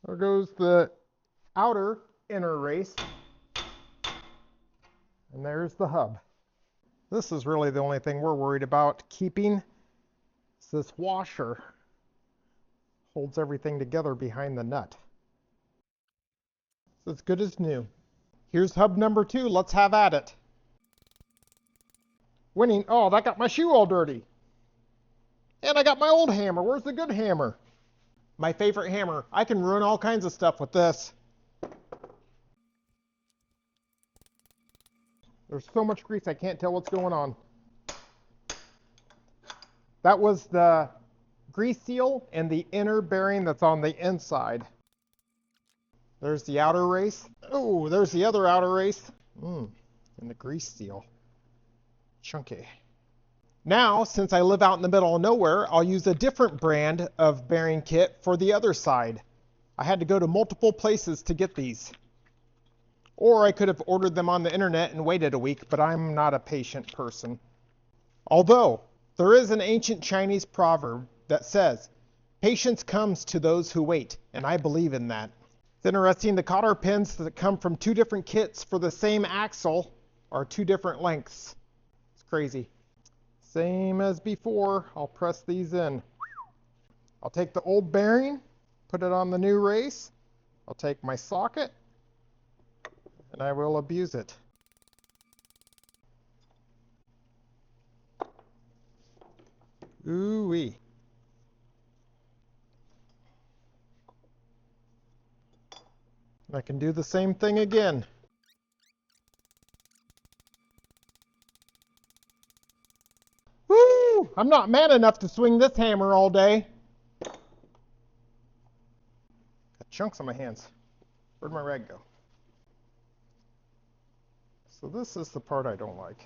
There goes the outer inner race. And there's the hub. This is really the only thing we're worried about keeping. It's this washer. Holds everything together behind the nut. It's as good as new. Here's hub number 2. Let's have at it. Winning. Oh, that got my shoe all dirty. And I got my old hammer. Where's the good hammer? My favorite hammer. I can ruin all kinds of stuff with this. There's so much grease I can't tell what's going on. That was the grease seal and the inner bearing that's on the inside. There's the outer race. Oh, there's the other outer race. And the grease seal. Chunky. Now, since I live out in the middle of nowhere, I'll use a different brand of bearing kit for the other side. I had to go to multiple places to get these. Or I could have ordered them on the internet and waited a week, but I'm not a patient person. Although, there is an ancient Chinese proverb that says, patience comes to those who wait, and I believe in that. It's interesting, the cotter pins that come from 2 different kits for the same axle are 2 different lengths. It's crazy. Same as before, I'll press these in. I'll take the old bearing, put it on the new race. I'll take my socket, and I will abuse it. Ooh-wee. I can do the same thing again. Woo! I'm not man enough to swing this hammer all day. Got chunks on my hands. Where'd my rag go? So this is the part I don't like.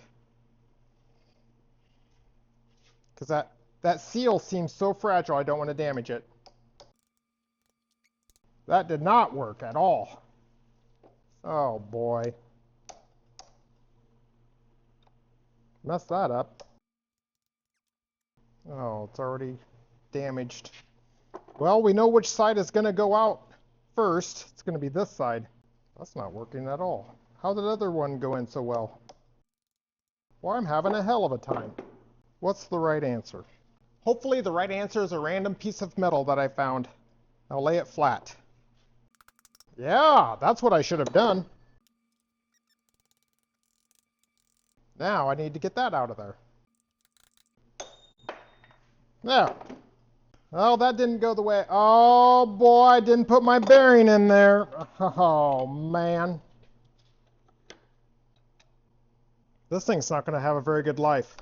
Because that seal seems so fragile, I don't want to damage it. That did not work at all. Oh boy. Messed that up. Oh, it's already damaged. Well, we know which side is going to go out first. It's going to be this side. That's not working at all. How did the other one go in so well? Well, I'm having a hell of a time. What's the right answer? Hopefully the right answer is a random piece of metal that I found. I'll lay it flat. Yeah, that's what I should have done. Now I need to get that out of there. There. Oh, that didn't go the way. Oh boy, I didn't put my bearing in there. Oh man. This thing's not going to have a very good life.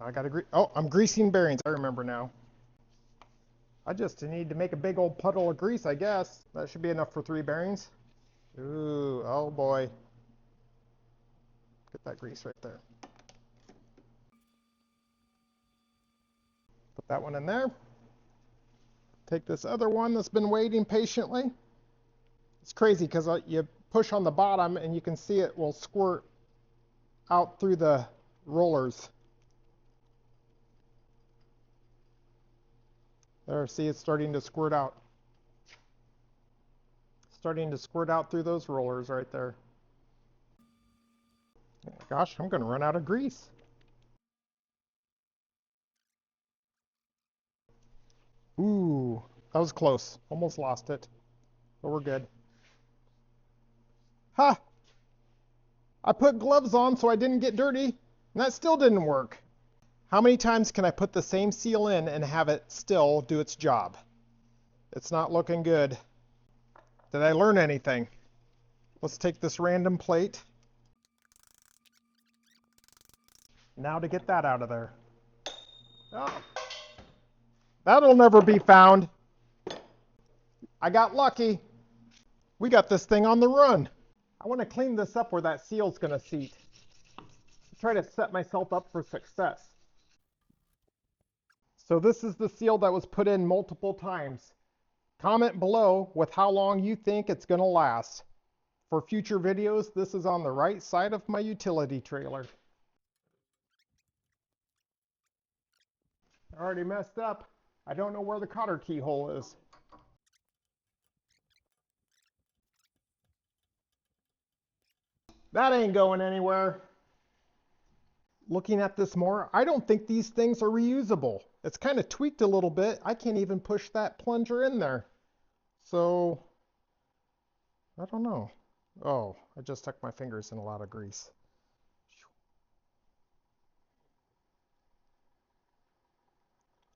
I got to I'm greasing bearings. I remember now. I just need to make a big old puddle of grease, I guess. That should be enough for 3 bearings. Ooh, oh boy. Get that grease right there. Put that one in there. Take this other one that's been waiting patiently. It's crazy because you push on the bottom and you can see it will squirt out through the rollers. There, see, it's starting to squirt out. Starting to squirt out through those rollers right there. Oh my gosh, I'm going to run out of grease. Ooh, that was close. Almost lost it, but we're good. Ha! I put gloves on so I didn't get dirty, and that still didn't work. How many times can I put the same seal in and have it still do its job? It's not looking good. Did I learn anything? Let's take this random plate. Now to get that out of there. Oh, that'll never be found. I got lucky. We got this thing on the run. I want to clean this up where that seal's going to seat. Try to set myself up for success. So this is the seal that was put in multiple times. Comment below with how long you think it's going to last. For future videos, this is on the right side of my utility trailer. I already messed up. I don't know where the cotter keyhole is. That ain't going anywhere. Looking at this more, I don't think these things are reusable. It's kind of tweaked a little bit. I can't even push that plunger in there. So, I don't know. Oh, I just stuck my fingers in a lot of grease.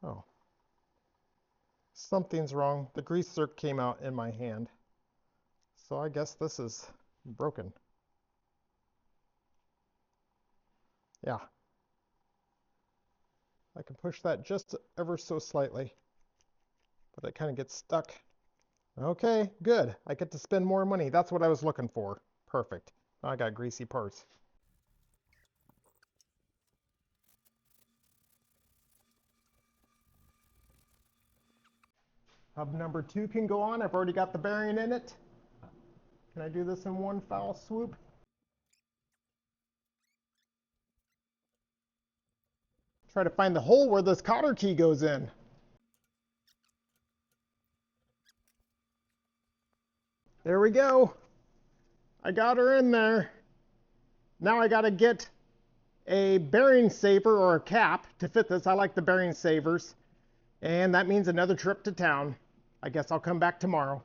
Oh. Something's wrong. The grease zerk came out in my hand. So I guess this is broken. Yeah. I can push that just ever so slightly, but it kind of gets stuck. Okay, good. I get to spend more money. That's what I was looking for. Perfect. Now I got greasy parts. Hub number 2 can go on. I've already got the bearing in it. Can I do this in one foul swoop? Try to find the hole where this cotter key goes in. There we go. I got her in there. Now I got to get a bearing saver or a cap to fit this. I like the bearing savers. And that means another trip to town. I guess I'll come back tomorrow.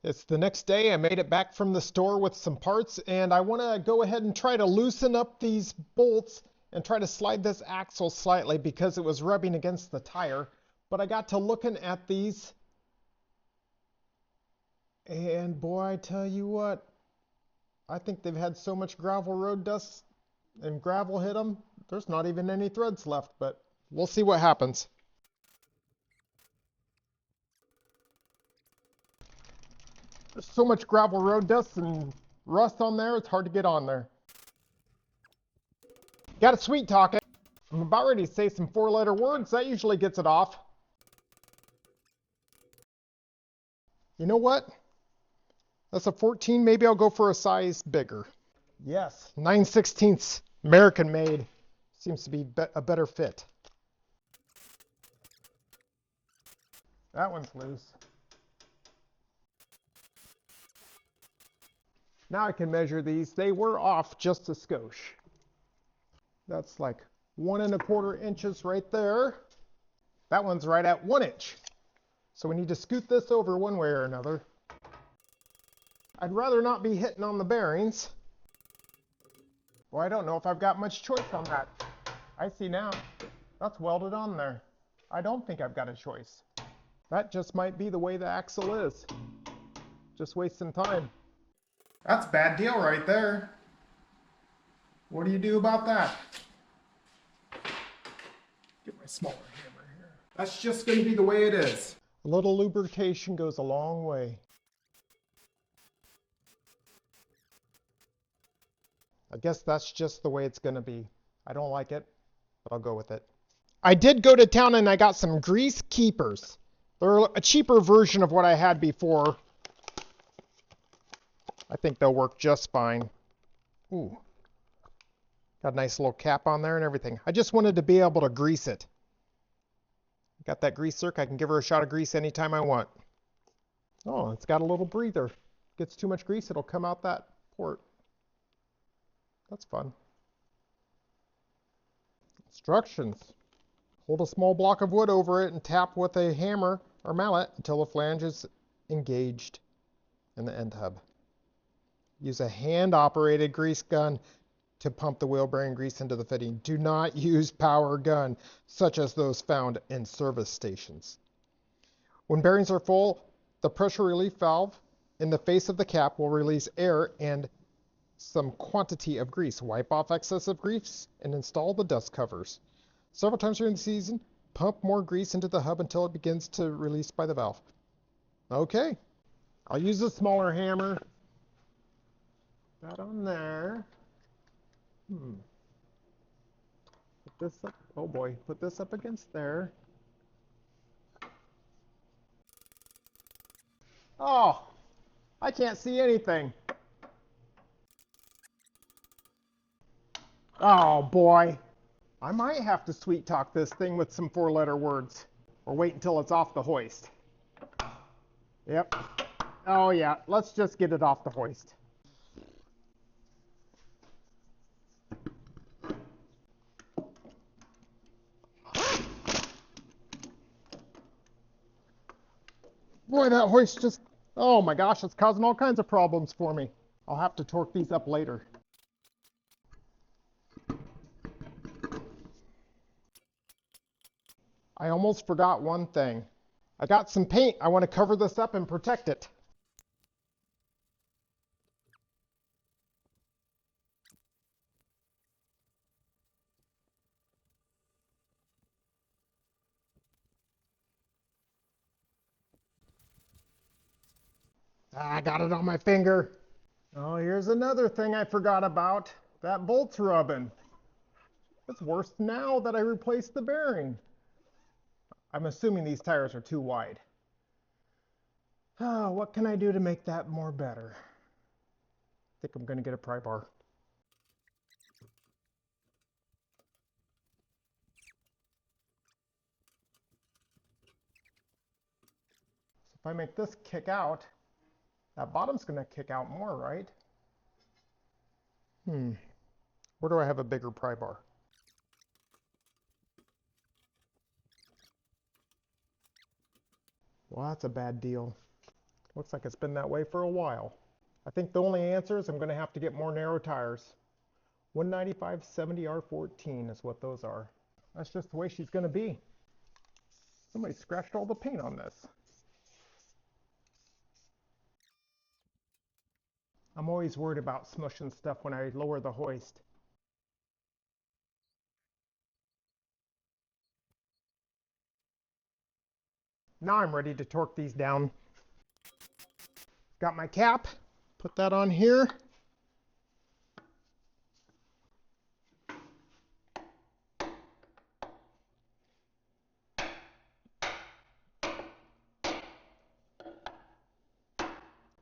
It's the next day. I made it back from the store with some parts, and I want to go ahead and try to loosen up these bolts and try to slide this axle slightly because it was rubbing against the tire. But I got to looking at these, and boy, I tell you what, I think they've had so much gravel road dust and gravel hit them, there's not even any threads left, but we'll see what happens. There's so much gravel road dust and rust on there, it's hard to get on there. Got a sweet talk it. I'm about ready to say some 4-letter words. That usually gets it off. You know what? That's a 14. Maybe I'll go for a size bigger. Yes, 9/16 American made. Seems to be a better fit. That one's loose. Now I can measure these. They were off just a skosh. That's like 1 1/4 inches right there. That one's right at 1 inch. So we need to scoot this over one way or another. I'd rather not be hitting on the bearings. Well, I don't know if I've got much choice on that. I see now. That's welded on there. I don't think I've got a choice. That just might be the way the axle is. Just wasting time. That's a bad deal right there. What do you do about that? Get my smaller hammer here. That's just going to be the way it is. A little lubrication goes a long way. I guess that's just the way it's going to be. I don't like it, but I'll go with it. I did go to town and I got some grease keepers. They're a cheaper version of what I had before. I think they'll work just fine. Ooh. Got a nice little cap on there and everything. I just wanted to be able to grease it. Got that grease zerk. I can give her a shot of grease anytime I want. Oh, it's got a little breather. Gets too much grease, it'll come out that port. That's fun. Instructions. Hold a small block of wood over it and tap with a hammer or mallet until the flange is engaged in the end hub. Use a hand-operated grease gun to pump the wheel bearing grease into the fitting. Do not use power gun, such as those found in service stations. When bearings are full, the pressure relief valve in the face of the cap will release air and some quantity of grease. Wipe off excessive grease and install the dust covers. Several times during the season, pump more grease into the hub until it begins to release by the valve. Okay, I'll use a smaller hammer. That on there. Put this up. Oh boy, put this up against there. Oh, I can't see anything. Oh boy. I might have to sweet talk this thing with some 4-letter words. Or wait until it's off the hoist. Yep. Oh yeah, let's just get it off the hoist. Boy, that hoist just, oh my gosh, it's causing all kinds of problems for me. I'll have to torque these up later. I almost forgot one thing. I got some paint. I want to cover this up and protect it. I got it on my finger. Oh, here's another thing I forgot about. That bolt's rubbing. It's worse now that I replaced the bearing. I'm assuming these tires are too wide. Oh, what can I do to make that more better? I think I'm going to get a pry bar. So if I make this kick out, that bottom's going to kick out more, right? Where do I have a bigger pry bar? Well, that's a bad deal. Looks like it's been that way for a while. I think the only answer is I'm going to have to get more narrow tires. 195/70 R14 is what those are. That's just the way she's going to be. Somebody scratched all the paint on this. I'm always worried about smushing stuff when I lower the hoist. Now I'm ready to torque these down. Got my cap. Put that on here.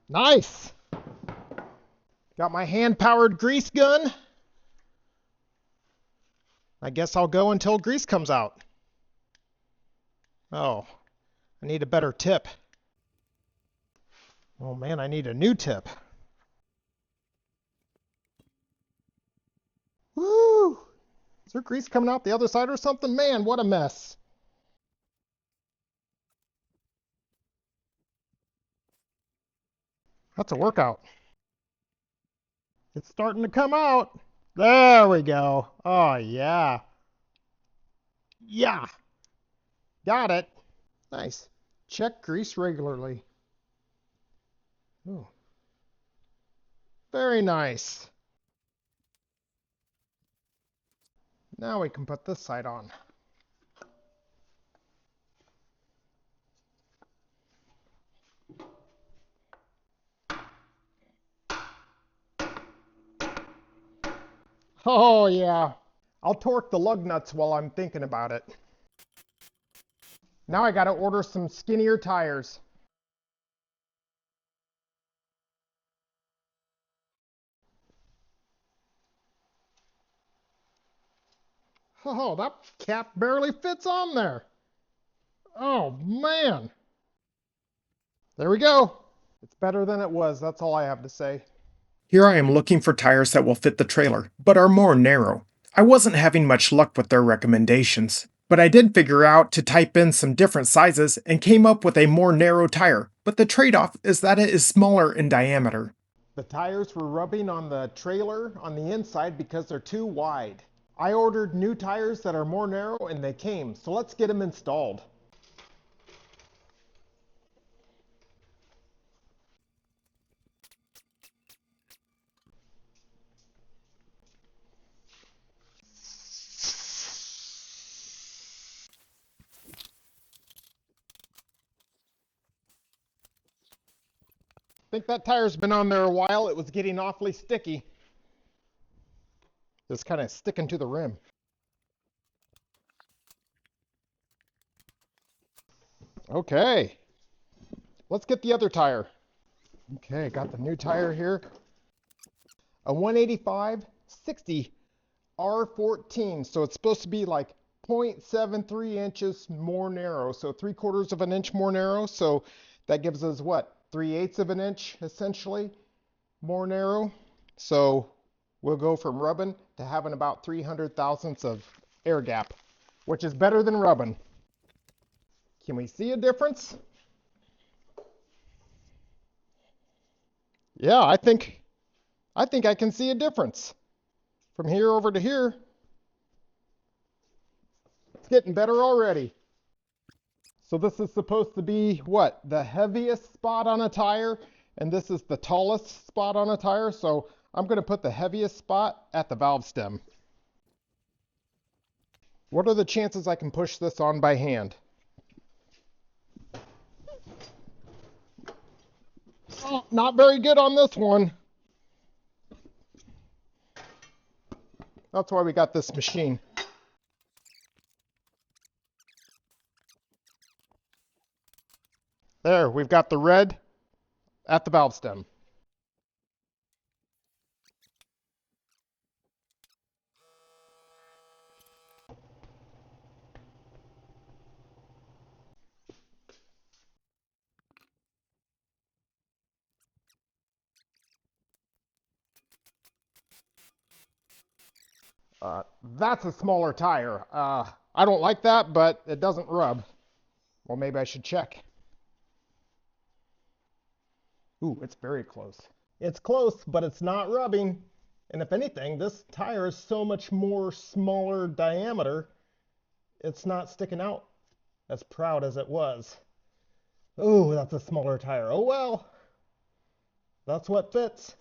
Nice. Got my hand-powered grease gun. I guess I'll go until grease comes out. Oh, I need a better tip. Oh man, I need a new tip. Woo! Is there grease coming out the other side or something? Man, what a mess. That's a workout. It's starting to come out. There we go. Oh, yeah. Yeah. Got it. Nice. Check grease regularly. Ooh. Very nice. Now we can put this side on. Oh, yeah. I'll torque the lug nuts while I'm thinking about it. Now I gotta order some skinnier tires. Oh, that cap barely fits on there. Oh, man. There we go. It's better than it was. That's all I have to say. Here I am looking for tires that will fit the trailer, but are more narrow. I wasn't having much luck with their recommendations, but I did figure out to type in some different sizes and came up with a more narrow tire, but the trade-off is that it is smaller in diameter. The tires were rubbing on the trailer on the inside because they're too wide. I ordered new tires that are more narrow and they came, so let's get them installed. I think that tire's been on there a while. It was getting awfully sticky. It's kind of sticking to the rim. Okay, let's get the other tire. Okay, got the new tire here. A 185/60 R14. So it's supposed to be like 0.73 inches more narrow. So 3/4 of an inch more narrow. So that gives us what? 3/8 of an inch essentially more narrow. So we'll go from rubbing to having about 300 thousandths of air gap, which is better than rubbing. Can we see a difference? Yeah, I think I can see a difference. From here over to here, it's getting better already. So this is supposed to be what? The heaviest spot on a tire, and this is the tallest spot on a tire. So I'm going to put the heaviest spot at the valve stem. What are the chances I can push this on by hand? Oh, not very good on this one. That's why we got this machine. There, we've got the red at the valve stem. That's a smaller tire. I don't like that, but it doesn't rub. Well, maybe I should check. Ooh, it's very close. It's close, but it's not rubbing. And if anything, this tire is so much more smaller diameter, it's not sticking out as proud as it was. Ooh, that's a smaller tire. Oh well, that's what fits.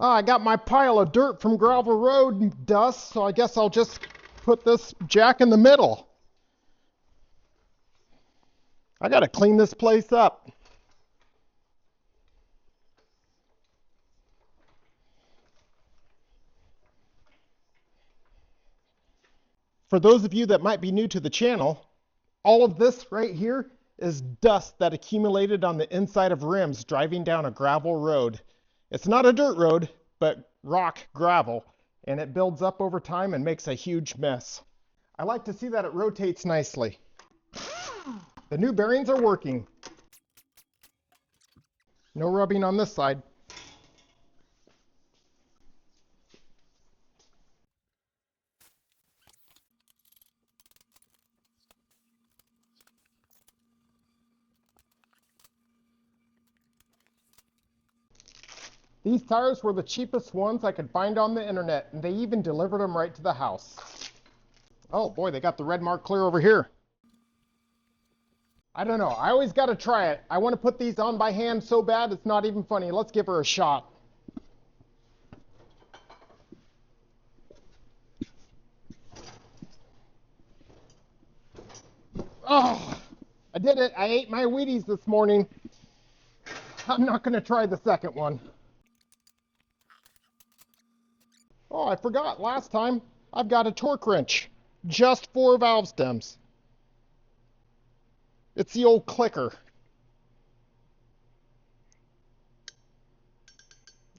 I got my pile of dirt from gravel road dust, so I guess I'll just put this jack in the middle. I gotta clean this place up. For those of you that might be new to the channel, all of this right here is dust that accumulated on the inside of rims driving down a gravel road. It's not a dirt road, but rock gravel, and it builds up over time and makes a huge mess. I like to see that it rotates nicely. The new bearings are working. No rubbing on this side. These tires were the cheapest ones I could find on the internet, and they even delivered them right to the house. Oh boy, they got the red mark clear over here. I don't know. I always got to try it. I want to put these on by hand so bad it's not even funny. Let's give her a shot. Oh, I did it. I ate my Wheaties this morning. I'm not going to try the second one. Oh, I forgot last time. I've got a torque wrench. Just 4 valve stems. It's the old clicker.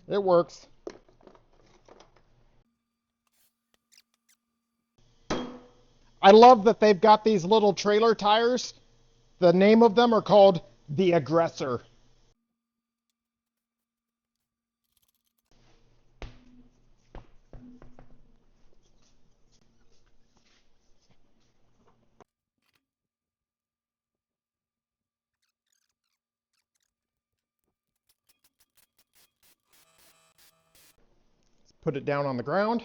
It works. I love that they've got these little trailer tires. The name of them are called the Aggressor. Put it down on the ground.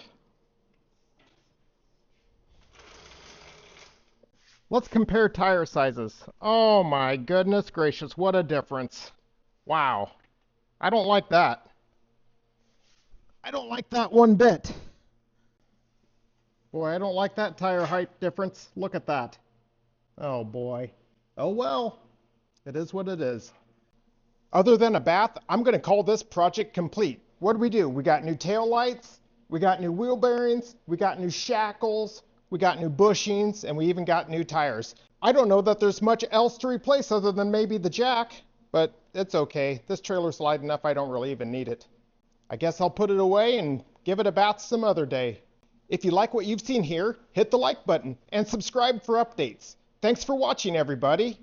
Let's compare tire sizes. Oh my goodness gracious, what a difference. Wow. I don't like that. I don't like that one bit. Boy, I don't like that tire height difference. Look at that. Oh boy. Oh well. It is what it is. Other than a bath, I'm going to call this project complete. What do? We got new tail lights, we got new wheel bearings, we got new shackles, we got new bushings, and we even got new tires. I don't know that there's much else to replace other than maybe the jack, but it's okay. This trailer's light enough I don't really even need it. I guess I'll put it away and give it a bath some other day. If you like what you've seen here, hit the like button and subscribe for updates. Thanks for watching, everybody.